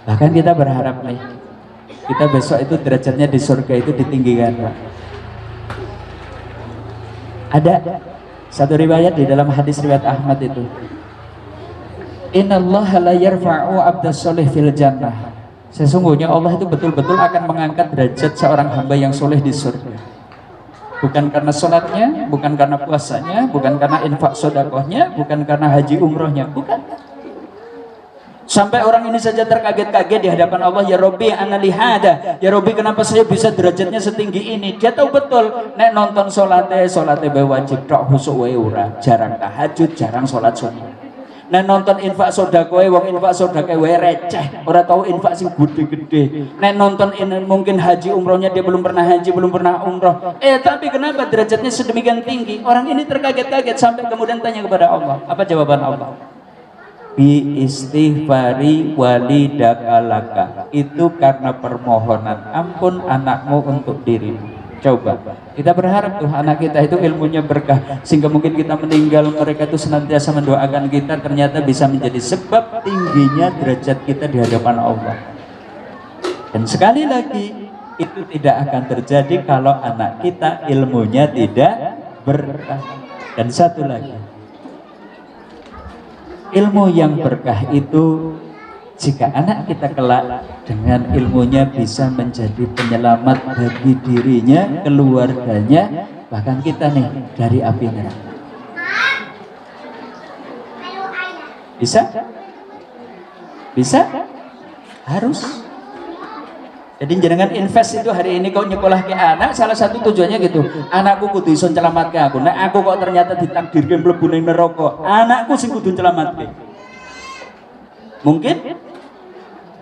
[SPEAKER 1] Bahkan kita berharap nih, kita besok itu derajatnya di surga itu ditinggikan, Pak. Ada satu riwayat di dalam hadis riwayat Ahmad itu, Innallaha la yarfa'u 'abdas sholih fil jannah. Sesungguhnya Allah itu betul-betul akan mengangkat derajat seorang hamba yang soleh di surga. Bukan karena sholatnya, bukan karena puasanya, bukan karena infak sodakohnya, bukan karena haji umrohnya, bukan. Sampai orang ini saja terkaget-kaget di hadapan Allah, ya Robbi ana lihada, ya Robbi kenapa saya bisa derajatnya setinggi ini? Dia tahu betul, nek nonton sholatnya bae wajib tok, khusuk wae ora, jarang tahajud, jarang sholat sunnah. Nek nonton infak sodakoe, wong infak sodakoe wae receh, ora tahu infak sing gede-gede. Nek nonton mungkin haji umrohnya dia belum pernah haji, belum pernah umroh. Tapi kenapa derajatnya sedemikian tinggi? Orang ini terkaget-kaget sampai kemudian tanya kepada Allah. Apa jawaban Allah? Bi istighfari walidakalaka. Itu karena permohonan ampun anakmu untuk dirimu. Coba, kita berharap tuh anak kita itu ilmunya berkah, sehingga mungkin kita meninggal mereka itu senantiasa mendoakan kita, ternyata bisa menjadi sebab tingginya derajat kita di hadapan Allah. Dan sekali lagi, itu tidak akan terjadi kalau anak kita ilmunya tidak berkah. Dan satu lagi, ilmu yang berkah itu jika anak kita kelak dengan ilmunya bisa menjadi penyelamat bagi dirinya, keluarganya, bahkan kita nih dari api neraka. Bisa? Bisa? Harus. Jadi jangan invest itu hari ini kau nyekolah ke anak, salah satu tujuannya gitu. Anakku kudu iso nyelamatke aku. Nek aku kok ternyata ditakdirke mlebu ning neraka, anakku sing kudu nyelamatke. Mungkin?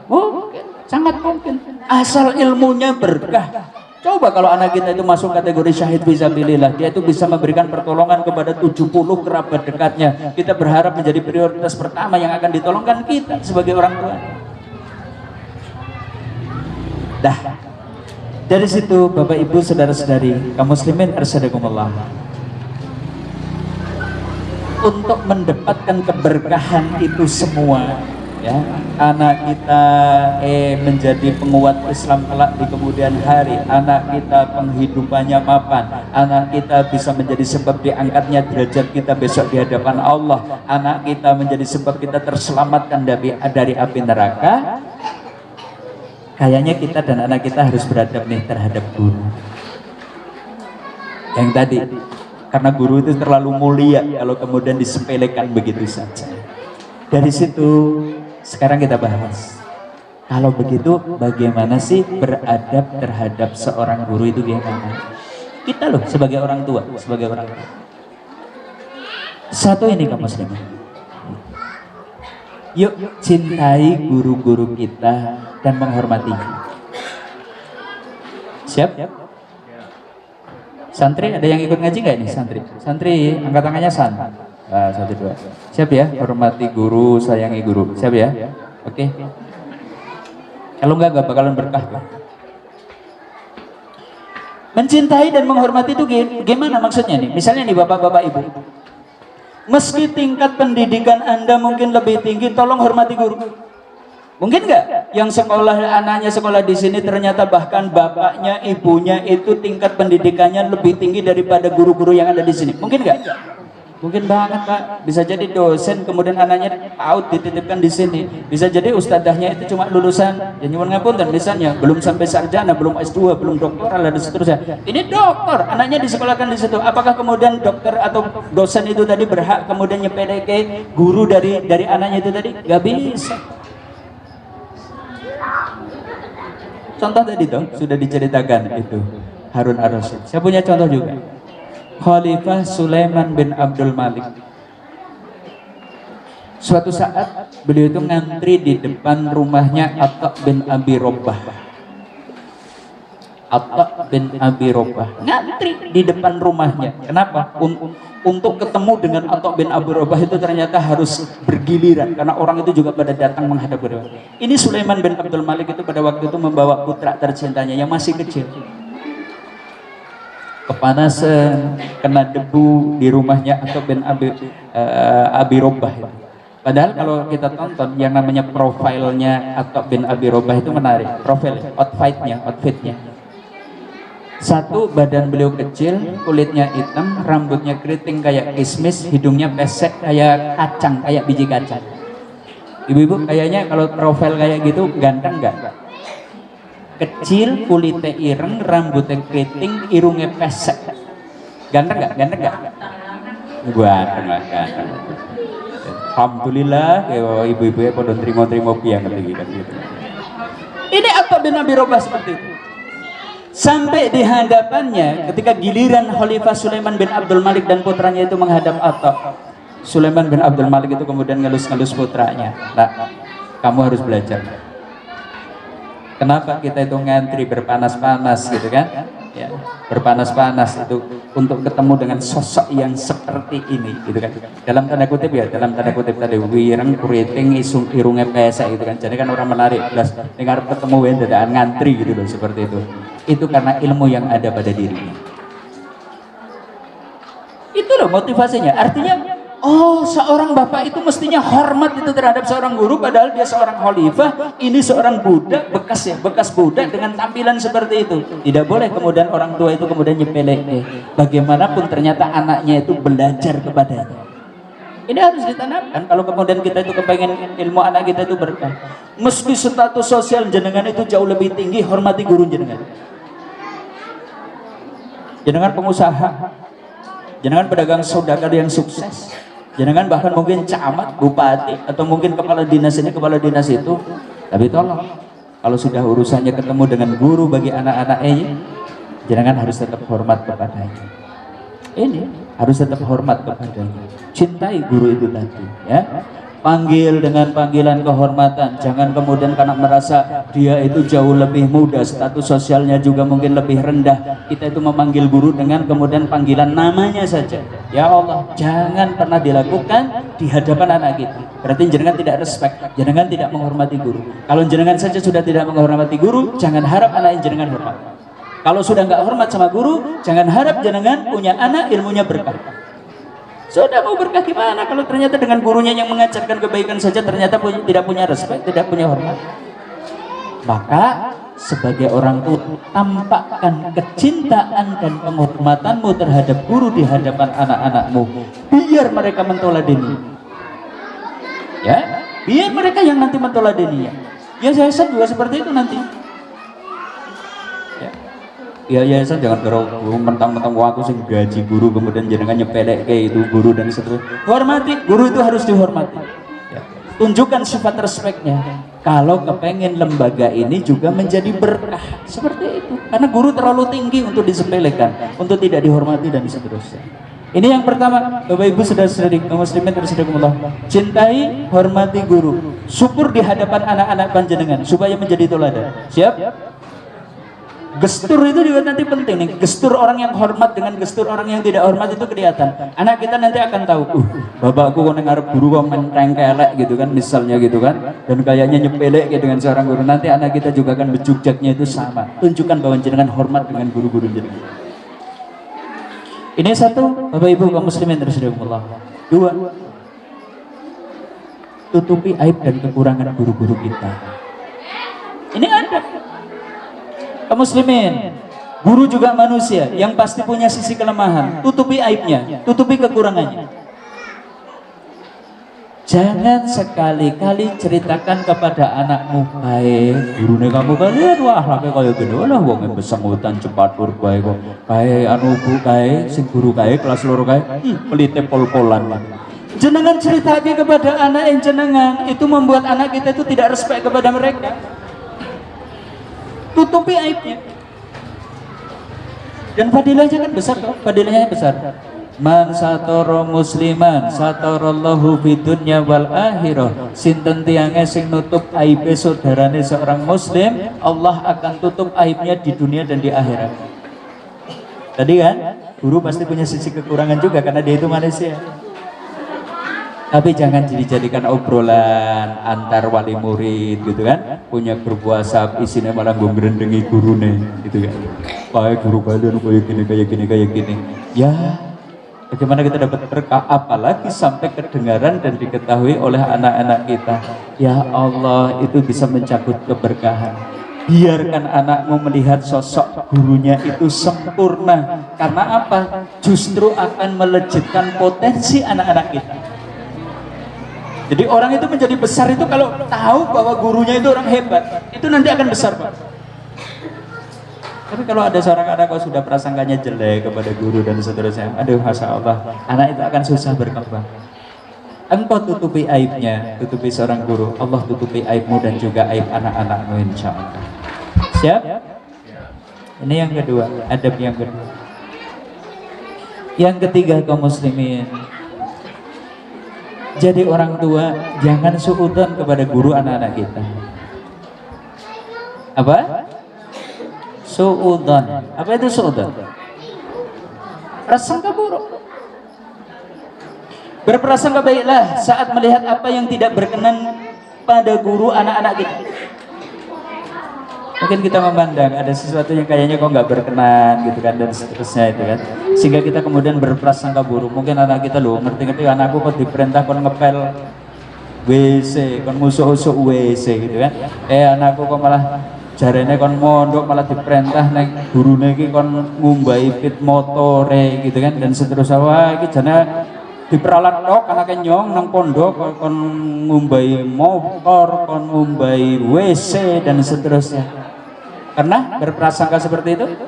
[SPEAKER 1] Mungkin, sangat mungkin. Asal ilmunya berkah. Coba kalau anak kita itu masuk kategori syahid fisabilillah, dia itu bisa memberikan pertolongan kepada 70 kerabat dekatnya. Kita berharap menjadi prioritas pertama yang akan ditolongkan kita sebagai orang tua. Dah. Dari situ Bapak Ibu saudara-saudari kaum muslimin arsadakumullah, untuk mendapatkan keberkahan itu semua, ya, anak kita menjadi penguat Islam kelak di kemudian hari, anak kita penghidupannya mapan, anak kita bisa menjadi sebab diangkatnya derajat kita besok di hadapan Allah, anak kita menjadi sebab kita terselamatkan dari api neraka. Kayaknya kita dan anak kita harus beradab nih terhadap guru yang tadi, karena guru itu terlalu mulia kalau kemudian disepelekan begitu saja. Dari situ sekarang kita bahas, kalau begitu bagaimana sih beradab terhadap seorang guru itu gimana? Kita loh sebagai orang tua, satu ini kaum muslimin, yuk cintai guru-guru kita dan menghormatinya. Siap? Santri ada yang ikut ngaji nggak ini? Santri angkat tangannya san. 1, 2. Siap ya, hormati guru, sayangi guru. Siap ya? Oke. Kalau enggak bakalan berkah. Mencintai dan menghormati itu gimana maksudnya nih? Misalnya nih bapak-bapak ibu, meski tingkat pendidikan Anda mungkin lebih tinggi, tolong hormati guru. Mungkin nggak yang anaknya sekolah di sini ternyata bahkan bapaknya, ibunya itu tingkat pendidikannya lebih tinggi daripada guru-guru yang ada di sini? Mungkin nggak? Mungkin banget Pak. Bisa jadi dosen kemudian anaknya PAUD dititipkan di sini. Bisa jadi ustadzahnya itu cuma lulusan ya nyuwun ngapunten misalnya belum sampai sarjana, belum S2, belum doktoral dan seterusnya. Ini dokter, anaknya disekolahkan di situ. Apakah kemudian dokter atau dosen itu tadi berhak kemudian nyepeleke guru dari anaknya itu tadi? Gak bisa. Contoh tadi dong sudah diceritakan itu Harun ar-Rasyid. Saya punya contoh juga. Khalifah Sulaiman bin Abdul Malik. Suatu saat beliau itu ngantri di depan rumahnya Atta bin Abi Robbah. Ngantri di depan rumahnya. Kenapa? Untuk ketemu dengan Atta bin Abi Robbah itu ternyata harus bergiliran karena orang itu juga pada datang menghadap beliau. Ini Sulaiman bin Abdul Malik itu pada waktu itu membawa putra tercintanya yang masih kecil. Kepanasan, kena debu di rumahnya Atta bin Abi Robbah. Padahal kalau kita tonton yang namanya profilnya Atta bin Abi Robbah itu menarik. Profil, outfitnya. Satu, badan beliau kecil, kulitnya hitam, rambutnya keriting kayak kismis, hidungnya pesek kayak kacang, kayak biji kacang. Ibu-ibu kayaknya kalau profil kayak gitu ganteng nggak? Kecil, kulitnya ireng, rambutnya keriting, irungnya pesek. Ganteng nggak? Ganteng. Alhamdulillah, ibu-ibu ya pada terima piang gitu. Ini Atta bin Abi Robbah seperti itu. Sampai di hadapannya, ketika giliran Khalifah Sulaiman bin Abdul Malik dan putranya itu menghadap Atta, Sulaiman bin Abdul Malik itu kemudian ngelus-ngelus putranya. Nah, kamu harus belajar. Kenapa kita itu ngantri berpanas-panas gitu kan? Ya, berpanas-panas itu untuk ketemu dengan sosok yang seperti ini gitu kan. Dalam tanda kutip tadi wireng kuriting irunge pesek gitu kan. Jadi kan orang menarik belas dengar ketemu dadaan ngantri gitu loh seperti itu. Itu karena ilmu yang ada pada dirinya. Itu loh motivasinya. Artinya seorang bapak itu mestinya hormat itu terhadap seorang guru, padahal dia seorang khalifah, ini seorang budak, bekas budak dengan tampilan seperti itu. Tidak boleh kemudian orang tua itu kemudian nyepeleke. Bagaimanapun ternyata anaknya itu belajar kepadanya. Ini harus ditanamkan. Kalau kemudian kita itu kepengen ilmu anak kita itu berkah. Meski status sosial jenengan itu jauh lebih tinggi, hormati guru jenengan. Jenengan pengusaha, jenengan pedagang saudagar yang sukses, jenengan bahkan mungkin camat, bupati, atau mungkin kepala dinas ini, kepala dinas itu. Tapi tolong, kalau sudah urusannya ketemu dengan guru bagi anak-anaknya, jenengan harus tetap hormat kepadanya. Ini harus tetap hormat kepadanya. Cintai guru itu tadi, ya. Panggil dengan panggilan kehormatan. Jangan kemudian karena merasa dia itu jauh lebih muda, status sosialnya juga mungkin lebih rendah, kita itu memanggil guru dengan kemudian panggilan namanya saja. Ya Allah, jangan pernah dilakukan di hadapan anak kita. Berarti jenengan tidak respect, jenengan tidak menghormati guru. Kalau jenengan saja sudah tidak menghormati guru, jangan harap anak jenengan hormat. Kalau sudah nggak hormat sama guru, jangan harap jenengan punya anak ilmunya berkah. Sudah mau berkah gimana kalau ternyata dengan gurunya yang mengajarkan kebaikan saja ternyata tidak punya respect, tidak punya hormat. Maka sebagai orang tua, tampakkan kecintaan dan penghormatanmu terhadap guru di hadapan anak-anakmu, biar mereka mentoladeni. Ya, biar mereka yang nanti mentoladeni. Ya yayasan juga seperti itu nanti. Ya yayasan jangan guru mentang-mentang aku sing gaji guru kemudian jenengan nyepelek kayak itu guru dan seterusnya. Hormati, guru itu harus dihormati. Ya. Tunjukkan sifat respeknya. Kalau kepengen lembaga ini juga menjadi berkah seperti itu. Karena guru terlalu tinggi untuk disepelekan, untuk tidak dihormati dan seterusnya. Ini yang pertama, Bapak Ibu saudara-saudari kaum muslimin rahimakumullah. Cintai, hormati guru. Syukur di hadapan anak-anak panjenengan supaya menjadi teladan. Siap? Gestur itu juga nanti penting nih. Gestur orang yang hormat dengan gestur orang yang tidak hormat itu kelihatan. Anak kita nanti akan tahu, bapakku kok ngarep guru kok menteng kelek gitu kan, misalnya gitu kan. Dan kayaknya nyepelek gitu dengan seorang guru. Nanti anak kita juga akan bejugjaknya itu sama. Tunjukkan bahwa jenengan hormat dengan guru-guru jenengan. Ini satu, Bapak Ibu kaum muslimin rahimakumullah. Dua, tutupi aib dan kekurangan guru-guru kita. Ini ada. Kaum muslimin, guru juga manusia yang pasti punya sisi kelemahan. Tutupi aibnya, tutupi kekurangannya. Jangan sekali-kali ceritakan kepada anakmu, gurunya kamu kalian wah laki kaya gini lah wong besangutan cepat urbae kok. Anu bu sing guru kelas loro pelite pol-polan. Jenengan ceritake kepada anak yang jenengan, itu membuat anak kita itu tidak respect kepada mereka. Tutupi aibnya. Dan fadilahnya kan besar toh, fadilahnya besar. Man satara musliman satarallahu fid dunya wal akhirah. Sinten tiange sing nutup aibe saudarane seorang muslim, Allah akan tutup aibnya di dunia dan di akhirat. Tadi kan, guru pasti punya sisi kekurangan juga karena dia itu manusia. Tapi jangan dijadikan obrolan antar wali murid gitu kan. Punya grup WhatsApp isinya malah nggerendengi gurune gitu kan. Kayak guru kalian kayak gini. Ya, bagaimana kita dapat berkah apalagi sampai kedengaran dan diketahui oleh anak-anak kita. Ya Allah, itu bisa mencabut keberkahan. Biarkan anakmu melihat sosok gurunya itu sempurna. Karena apa? Justru akan melejitkan potensi anak-anak kita. Jadi orang itu menjadi besar itu kalau tahu bahwa gurunya itu orang hebat, itu nanti akan besar Pak. Tapi kalau ada seorang anak kok sudah prasangkanya jelek kepada guru dan seterusnya, aduh masya Allah, anak itu akan susah berkembang. Engkau tutupi aibnya, tutupi seorang guru, Allah tutupi aibmu dan juga aib anak-anakmu insya Allah. Siap? Ini yang kedua, adab yang kedua. Yang ketiga kaum muslimin, jadi orang tua jangan suudzon kepada guru anak-anak kita. Apa? Suudzon. Apa itu suudzon? Prasangka buruk. Berprasangka baiklah saat melihat apa yang tidak berkenan pada guru anak-anak kita. Mungkin kita memandang ada sesuatu yang kayaknya kok nggak berkenan gitu kan dan seterusnya itu kan, sehingga kita kemudian berprasangka buruk. Mungkin anak kita loh ngerti-ngerti anakku kok diperintah kon ngepel WC, kon ngusuk-usuk WC gitu kan. Anakku kok malah jarene kon mondok malah diperintah neng gurune iki kon ngumbai pit motore gitu kan dan seterusnya. Wah iki jane diperalat tok anake nyong nang pondok kon ngumbai motor, kon ngumbai WC dan seterusnya. Karena berprasangka seperti itu?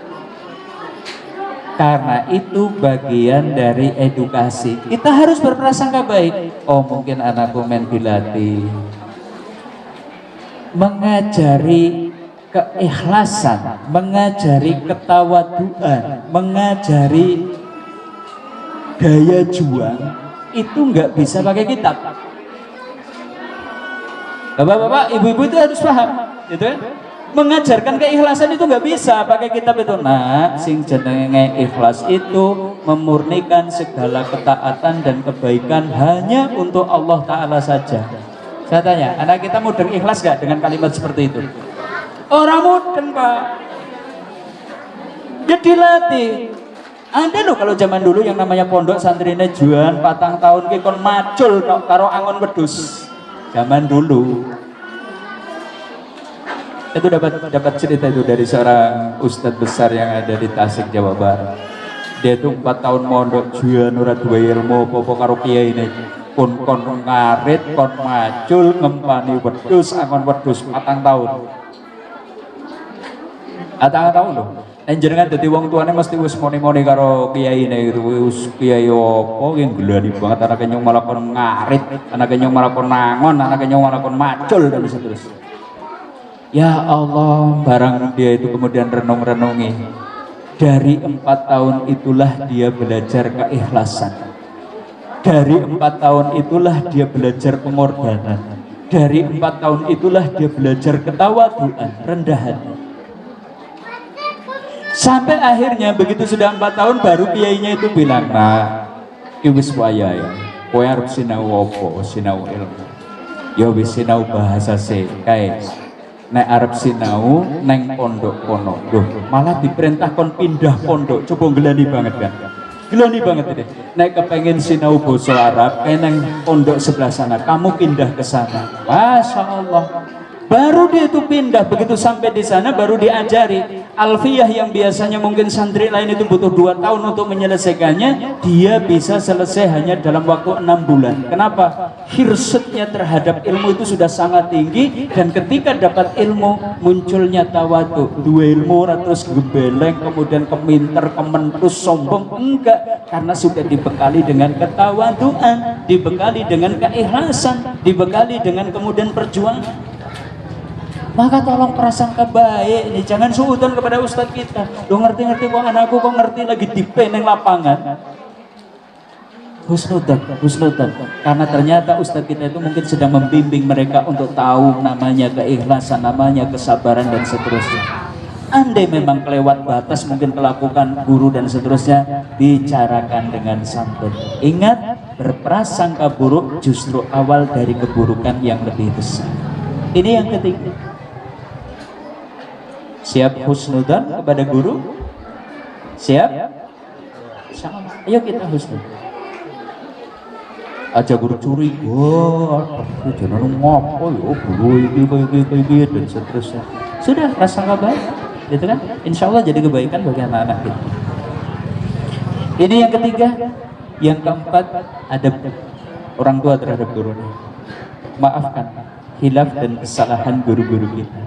[SPEAKER 1] Karena itu bagian dari edukasi. Kita harus berprasangka baik. Oh mungkin anakku main dilatih. Mengajari keikhlasan, mengajari ketawaduan, mengajari daya juang itu nggak bisa pakai kitab. Bapak-bapak, ibu-ibu itu harus paham, gitu kan? Mengajarkan keikhlasan itu nggak bisa pakai kitab itu. Nah, sing jenenge ikhlas itu memurnikan segala ketaatan dan kebaikan hanya untuk Allah Ta'ala saja. Saya tanya, anak kita mudeng ikhlas gak dengan kalimat seperti itu? Orang mudeng Pak. Ya dilatih. Ada loh kalau zaman dulu yang namanya pondok santrine juan patang tahun ki kon macul tok karo angon wedhus. Zaman dulu. Itu dapat cerita itu dari seorang ustadz besar yang ada di Tasik, Jawa Barat. Dia itu 4 tahun mondok juan ora duwe ilmu apa karo kiai ini. Kon ngarit, kon macul ngempani wedhus, angon wedhus 4 tahun. Atang tahun loh. Jenengan dadi wong tuane mesti wis moni-moni karo kiyaine gitu. Wis kiai opo yang gelani banget anake nyong malah kon ngarit, anake nyong malah kon nangon, anake nyong malah kon macul dan seterusnya. Ya Allah, barang dia itu kemudian renung-renungi. Dari 4 tahun itulah dia belajar keikhlasan. Dari 4 tahun itulah dia belajar pengorbanan. Dari 4 tahun itulah dia belajar ketawaduan, rendah hati. Sampai akhirnya begitu sudah 4 tahun baru kiainya itu bilang, nah, wis waya ya, kowe arep sinau apa? Sinau ilmu. Ya wis sinau bahasa sih, kae. Nek arep sinau neng pondok kono. Loh, malah diperintah kon pindah pondok. Coba gelani banget kan? Gelani banget ini. Nek kepengen sinau basa Arab, neng pondok sebelah sana. Kamu pindah ke sana. Masya Allah. Baru dia itu pindah, begitu sampai di sana baru diajari alfiyah yang biasanya mungkin santri lain itu butuh 2 tahun untuk menyelesaikannya, dia bisa selesai hanya dalam waktu 6 bulan. Kenapa? Hirsetnya terhadap ilmu itu sudah sangat tinggi, dan ketika dapat ilmu munculnya tawadu. Dua ilmu terus gebeleng, kemudian keminter, kementus, sombong, enggak, karena sudah dibekali dengan ketawaduan, dibekali dengan keikhlasan, dibekali dengan kemudian perjuangan. Maka tolong prasangka baik nih, jangan suudzon kepada ustadz kita. Lo ngerti-ngerti kok anakku kok ngerti lagi di peneng lapangan. Husnudan. Karena ternyata ustadz kita itu mungkin sedang membimbing mereka untuk tahu namanya keikhlasan, namanya kesabaran dan seterusnya. Andai memang kelewat batas mungkin kelakukan guru dan seterusnya, bicarakan dengan santun. Ingat, berprasangka buruk justru awal dari keburukan yang lebih besar. Ini yang ketiga. Siap husnudan kepada guru? Siap? Insyaallah. Ayo kita husnudan. Aja guru curi, wah, jangan ngopo ya, guru iki dan seterusnya. Sudah prasangka baik, gitu kan? Insyaallah jadi kebaikan bagi anak-anak kita. Ini yang ketiga. Yang keempat, ada orang tua terhadap gurunya. Maafkan hilaf dan kesalahan guru-guru kita.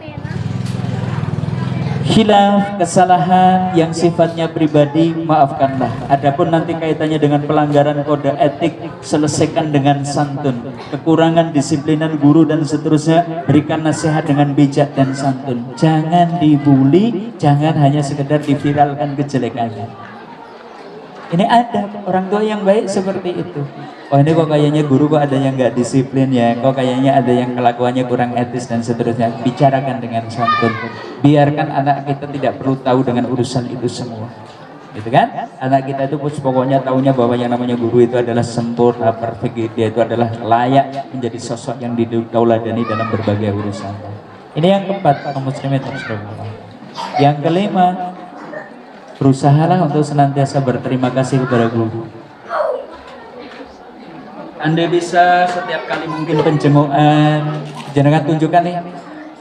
[SPEAKER 1] Hilaf, kesalahan yang sifatnya pribadi, maafkanlah. Adapun nanti kaitannya dengan pelanggaran kode etik, selesaikan dengan santun. Kekurangan disiplinan guru dan seterusnya, berikan nasihat dengan bijak dan santun. Jangan dibully, jangan hanya sekedar diviralkan kejelekannya. Ini ada orang tua yang baik seperti itu. Oh ini kok kayaknya guru kok ada yang nggak disiplin ya, kok kayaknya ada yang kelakuannya kurang etis dan seterusnya. Bicarakan dengan santun. Biarkan anak kita tidak perlu tahu dengan urusan itu semua, gitu kan? Anak kita itu pokoknya tahunya bahwa yang namanya guru itu adalah sempurna, perfect. Dia itu adalah layak menjadi sosok yang ditauladani dalam berbagai urusan. Ini yang keempat, kaum muslimin. Yang kelima, berusahalah untuk senantiasa berterima kasih kepada guru. Anda bisa setiap kali mungkin penjemukan, jenengan tunjukkan nih,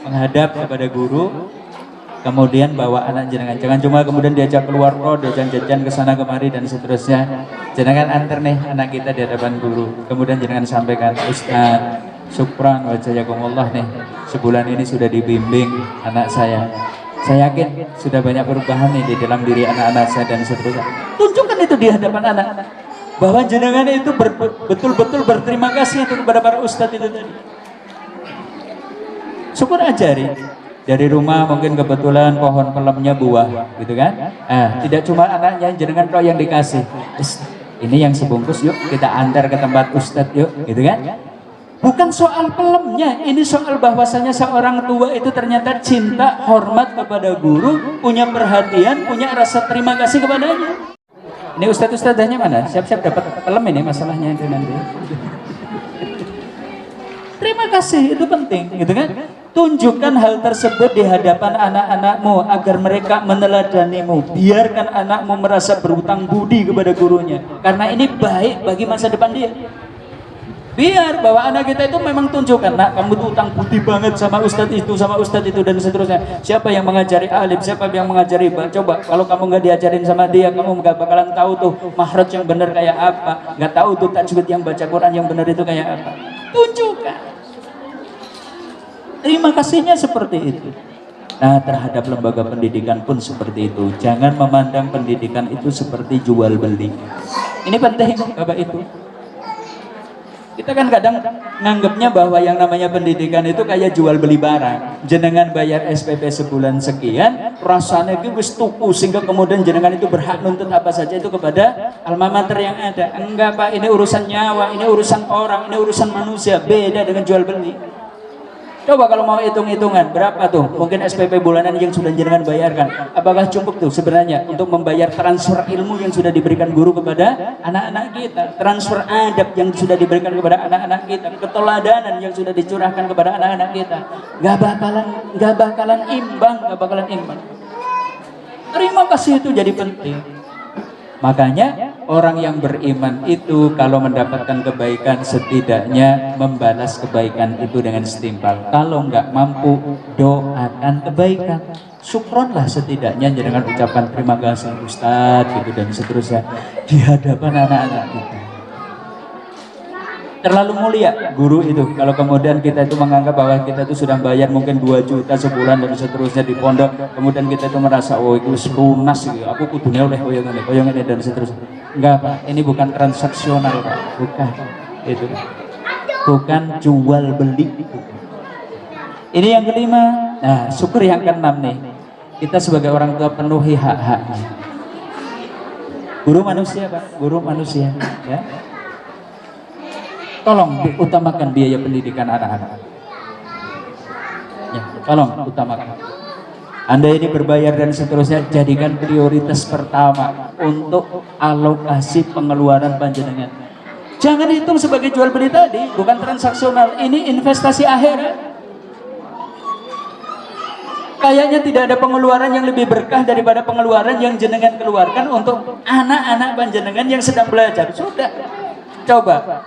[SPEAKER 1] menghadap kepada guru, kemudian bawa anak jenengan. Jangan cuma kemudian diajak keluar kok, jajan-jajan ke sana kemari dan seterusnya. Jenengan antar nih anak kita di hadapan guru. Kemudian jenengan sampaikan, Ustaz, syukran wa jazakumullah nih, sebulan ini sudah dibimbing anak saya. Saya yakin sudah banyak perubahan nih di dalam diri anak-anak saya dan seterusnya. Tunjukkan itu di hadapan anak-anak, bahwa jenengan itu betul-betul berterima kasih itu kepada para ustadz itu tadi. Syukur ajari. Dari rumah mungkin kebetulan pohon pelemnya buah, gitu kan? Tidak cuma anaknya jenengan kok yang dikasih. Ini yang sebungkus, yuk kita antar ke tempat ustadz yuk, gitu kan? Bukan soal pelemnya, ini soal bahwasanya seorang tua itu ternyata cinta, hormat kepada guru, punya perhatian, punya rasa terima kasih kepadanya. Ini ustadz-ustadzanya mana? Siap-siap dapat pelem ini masalahnya itu nanti. Terima kasih, itu penting, gitu kan? Tunjukkan hal tersebut di hadapan anak-anakmu agar mereka meneladanimu. Biarkan anakmu merasa berhutang budi kepada gurunya, karena ini baik bagi masa depan dia. Biar bahwa anak kita itu memang tunjukkan, nak, kamu tuh utang budi banget sama ustadz itu dan seterusnya. Siapa yang mengajari alif, siapa yang mengajari ba? Coba kalau kamu nggak diajarin sama dia, kamu nggak bakalan tahu tuh makhraj yang benar kayak apa, nggak tahu tuh tajwid yang baca Quran yang benar itu kayak apa. Tunjukkan. Terima kasihnya seperti itu. Nah, terhadap lembaga pendidikan pun seperti itu. Jangan memandang pendidikan itu seperti jual beli. Ini penting, Bapak Ibu. Kita kan kadang nganggapnya bahwa yang namanya pendidikan itu kayak jual beli barang. Jenengan bayar SPP sebulan sekian, rasanya itu wis tuku, sehingga kemudian jenengan itu berhak nuntut apa saja itu kepada alma mater yang ada. Enggak, Pak, ini urusan nyawa, ini urusan orang, ini urusan manusia. Beda dengan jual beli. Coba kalau mau hitung-hitungan, berapa tuh mungkin SPP bulanan yang sudah jenengan bayarkan? Apakah cukup tuh sebenarnya untuk membayar transfer ilmu yang sudah diberikan guru kepada anak-anak kita, transfer adab yang sudah diberikan kepada anak-anak kita, keteladanan yang sudah dicurahkan kepada anak-anak kita? Gak bakalan imbang. Terima kasih itu jadi penting. Makanya orang yang beriman itu kalau mendapatkan kebaikan setidaknya membalas kebaikan itu dengan setimpal. Kalau nggak mampu, doakan kebaikan. Syukronlah setidaknya dengan ucapan terima kasih Ustadz gitu dan seterusnya di hadapan anak-anak kita. Terlalu mulia guru itu kalau kemudian kita itu menganggap bahwa kita itu sudah bayar mungkin 2 juta sebulan dan seterusnya di pondok, kemudian kita itu merasa oh itu lunas gitu, aku kudunya oleh koyong ini dan seterusnya. Enggak, Pak, ini bukan transaksional, Pak, bukan itu, bukan jual beli. Ini yang kelima. Nah, syukur yang keenam nih, kita sebagai orang tua penuhi hak-haknya. Guru manusia, Pak, guru manusia, ya. Tolong utamakan biaya pendidikan anak-anak. Ya, tolong utamakan. Anda ini berbayar dan seterusnya, jadikan prioritas pertama untuk alokasi pengeluaran panjenengan. Jangan hitung sebagai jual beli tadi, bukan transaksional. Ini investasi akhirat. Kayaknya tidak ada pengeluaran yang lebih berkah daripada pengeluaran yang jenengan keluarkan untuk anak-anak panjenengan yang sedang belajar. Sudah, coba.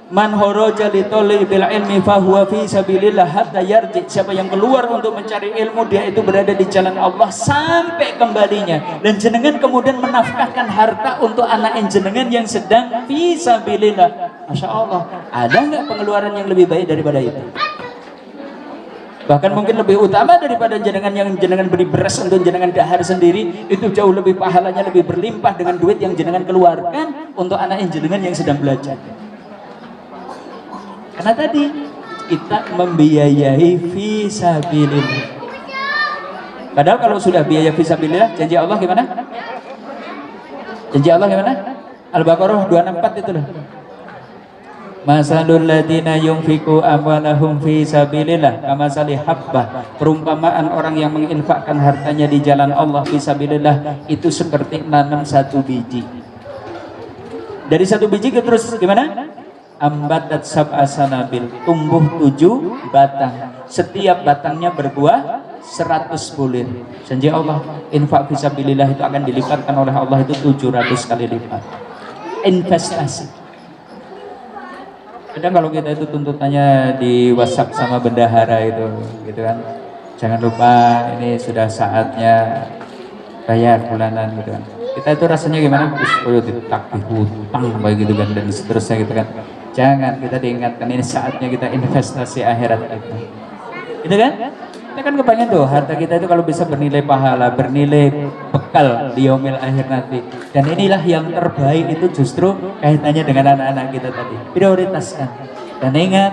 [SPEAKER 1] Man kharaja li talibil ilmi fahuwa fi sabilillah hatta yarji. Siapa yang keluar untuk mencari ilmu, dia itu berada di jalan Allah sampai kembalinya. Dan jenengan kemudian menafkahkan harta untuk anak jenengan yang sedang fi sabilillah. Masya Allah, ada nggak pengeluaran yang lebih baik daripada itu? Bahkan mungkin lebih utama daripada jenengan yang jenengan beri beras untuk jenengan dahar sendiri. Itu jauh lebih pahalanya, lebih berlimpah dengan duit yang jenengan keluarkan untuk anak jenengan yang sedang belajar. Karena tadi kita membiayai fisabilillah. Padahal kalau sudah biaya fisabilillah, janji Allah gimana? Janji Allah gimana? Al-Baqarah 264 itu loh. Masalul ladina yunfiqu amwalahum fi sabilillah kamasali habbah. Perumpamaan orang yang menginfakkan hartanya di jalan Allah fi sabilillah itu seperti nanam 1 biji. Dari 1 biji terus gimana? Ambatat sab'a sanabil, tumbuh 7 batang. Setiap batangnya berbuah 100 bulir. Janji Allah, infak fisabilillah itu akan dilipatkan oleh Allah itu 700 kali lipat. Investasi. Kadang kalau kita itu tuntutannya di WhatsApp sama bendahara itu, gitu kan. Jangan lupa ini sudah saatnya bayar bulanan gitu kan. Kita itu rasanya gimana? Koyo ditagih hutang begitu kan dan seterusnya gitu kan. Jangan, kita diingatkan ini saatnya kita investasi akhirat kita. Gitu kan? Kita kan kepengen tuh harta kita itu kalau bisa bernilai pahala, bernilai bekal di yaumil akhir nanti. Dan inilah yang terbaik itu justru kaitannya dengan anak-anak kita tadi. Prioritaskan. Dan ingat,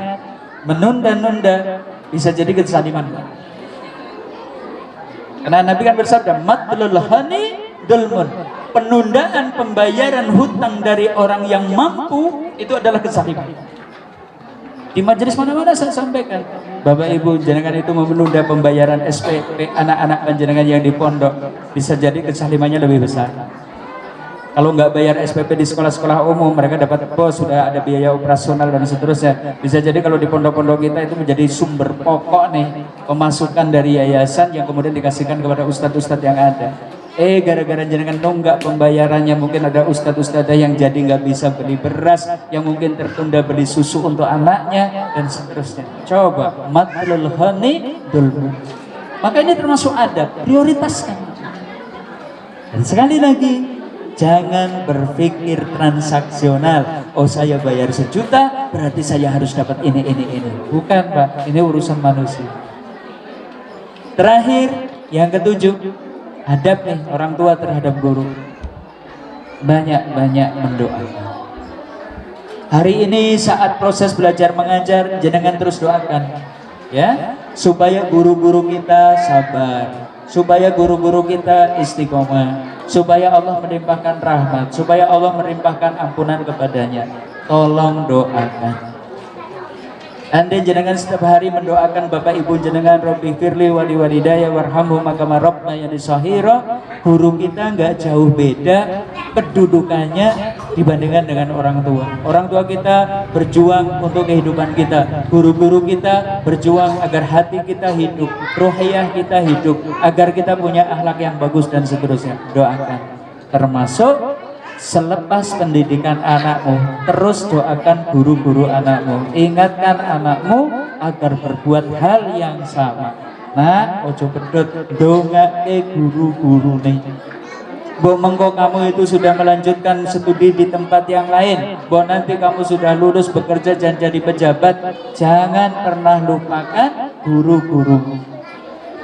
[SPEAKER 1] menunda-nunda bisa jadi kezaliman. Karena Nabi kan bersabda, matlul hani dulmun. Penundaan pembayaran hutang dari orang yang mampu itu adalah kezaliman. Di majelis mana-mana saya sampaikan, Bapak Ibu jangan itu menunda pembayaran SPP anak-anak panjenengan yang di pondok, bisa jadi kezalimannya lebih besar. Kalau nggak bayar SPP di sekolah-sekolah umum, mereka dapat sudah ada biaya operasional dan seterusnya. Bisa jadi kalau di pondok-pondok kita itu menjadi sumber pokok nih pemasukan dari yayasan yang kemudian dikasihkan kepada ustadz-ustadz yang ada. Gara-gara jenengan nunggak pembayarannya, mungkin ada ustadz-ustadz yang jadi nggak bisa beli beras, yang mungkin tertunda beli susu untuk anaknya dan seterusnya. Coba matlul hani dulmu. Maka ini termasuk adab, prioritaskan. Dan sekali lagi, jangan berpikir transaksional. Oh, saya bayar 1 juta, berarti saya harus dapat ini. Bukan, Pak. Ini urusan manusia. Terakhir, yang ke-7, adab nih orang tua terhadap guru. Banyak-banyak mendoakan. Hari ini saat proses belajar mengajar, jenengan terus doakan, ya, supaya guru-guru kita sabar, supaya guru-guru kita istiqomah, supaya Allah melimpahkan rahmat, supaya Allah melimpahkan ampunan kepadanya. Tolong doakan. Anda jenengan setiap hari mendoakan bapak ibu jenengan, Rabbi firli wali walidaya warhamhu makama rabbayani shahira. Guru kita nggak jauh beda kedudukannya dibandingkan dengan orang tua. Orang tua kita berjuang untuk kehidupan kita, guru-guru kita berjuang agar hati kita hidup, ruhiyah kita hidup, agar kita punya akhlak yang bagus dan seterusnya. Doakan. Termasuk selepas pendidikan anakmu, terus doakan guru-guru anakmu, ingatkan anakmu agar berbuat hal yang sama. Nah, ojo pedot dongake guru-guru nih. Bo mengko kamu itu sudah melanjutkan studi di tempat yang lain, bo nanti kamu sudah lulus bekerja dan jadi pejabat, jangan pernah lupakan guru-guru.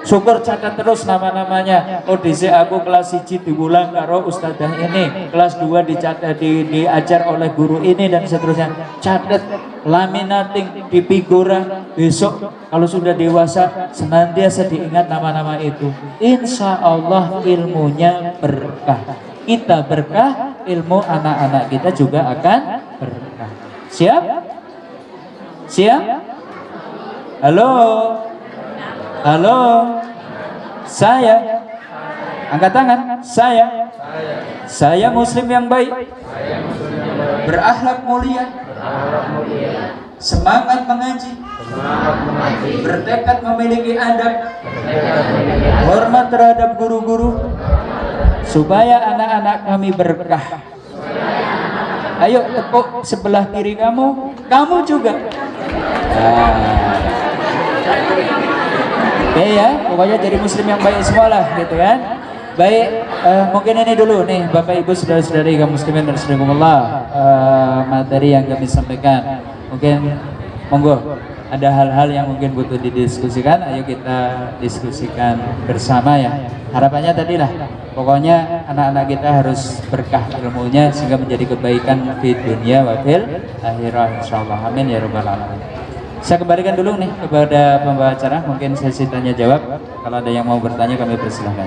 [SPEAKER 1] Syukur catat terus nama-namanya. Oh, dhisik aku kelas 1 diulang karo ustadzah ini, kelas 2 dicatat diajar oleh guru ini dan seterusnya. Catat, laminating di figura. Besok kalau sudah dewasa senantiasa diingat nama-nama itu. Insya Allah ilmunya berkah. Kita berkah, ilmu anak-anak kita juga akan berkah. Siap? Siap? Halo? Halo, saya, angkat tangan, saya muslim yang baik, berakhlak mulia, semangat mengaji, bertekad memiliki adab, hormat terhadap guru-guru, supaya anak-anak kami berkah. Ayo tepuk sebelah kiri kamu juga. Oke ya, pokoknya jadi muslim yang baik semua lah gitu kan. Baik, mungkin ini dulu nih Bapak Ibu saudara-saudari kaum muslimin dan rahimakumullah, materi yang kami sampaikan. Mungkin monggo ada hal-hal yang mungkin butuh didiskusikan, ayo kita diskusikan bersama ya. Harapannya tadi lah, pokoknya anak-anak kita harus berkah ilmunya sehingga menjadi kebaikan di dunia wa fil akhirah insyaallah. Amin ya rabbal alamin. Saya kembalikan dulu nih kepada pembawa acara, mungkin sesi tanya jawab. Kalau ada yang mau bertanya kami persilahkan.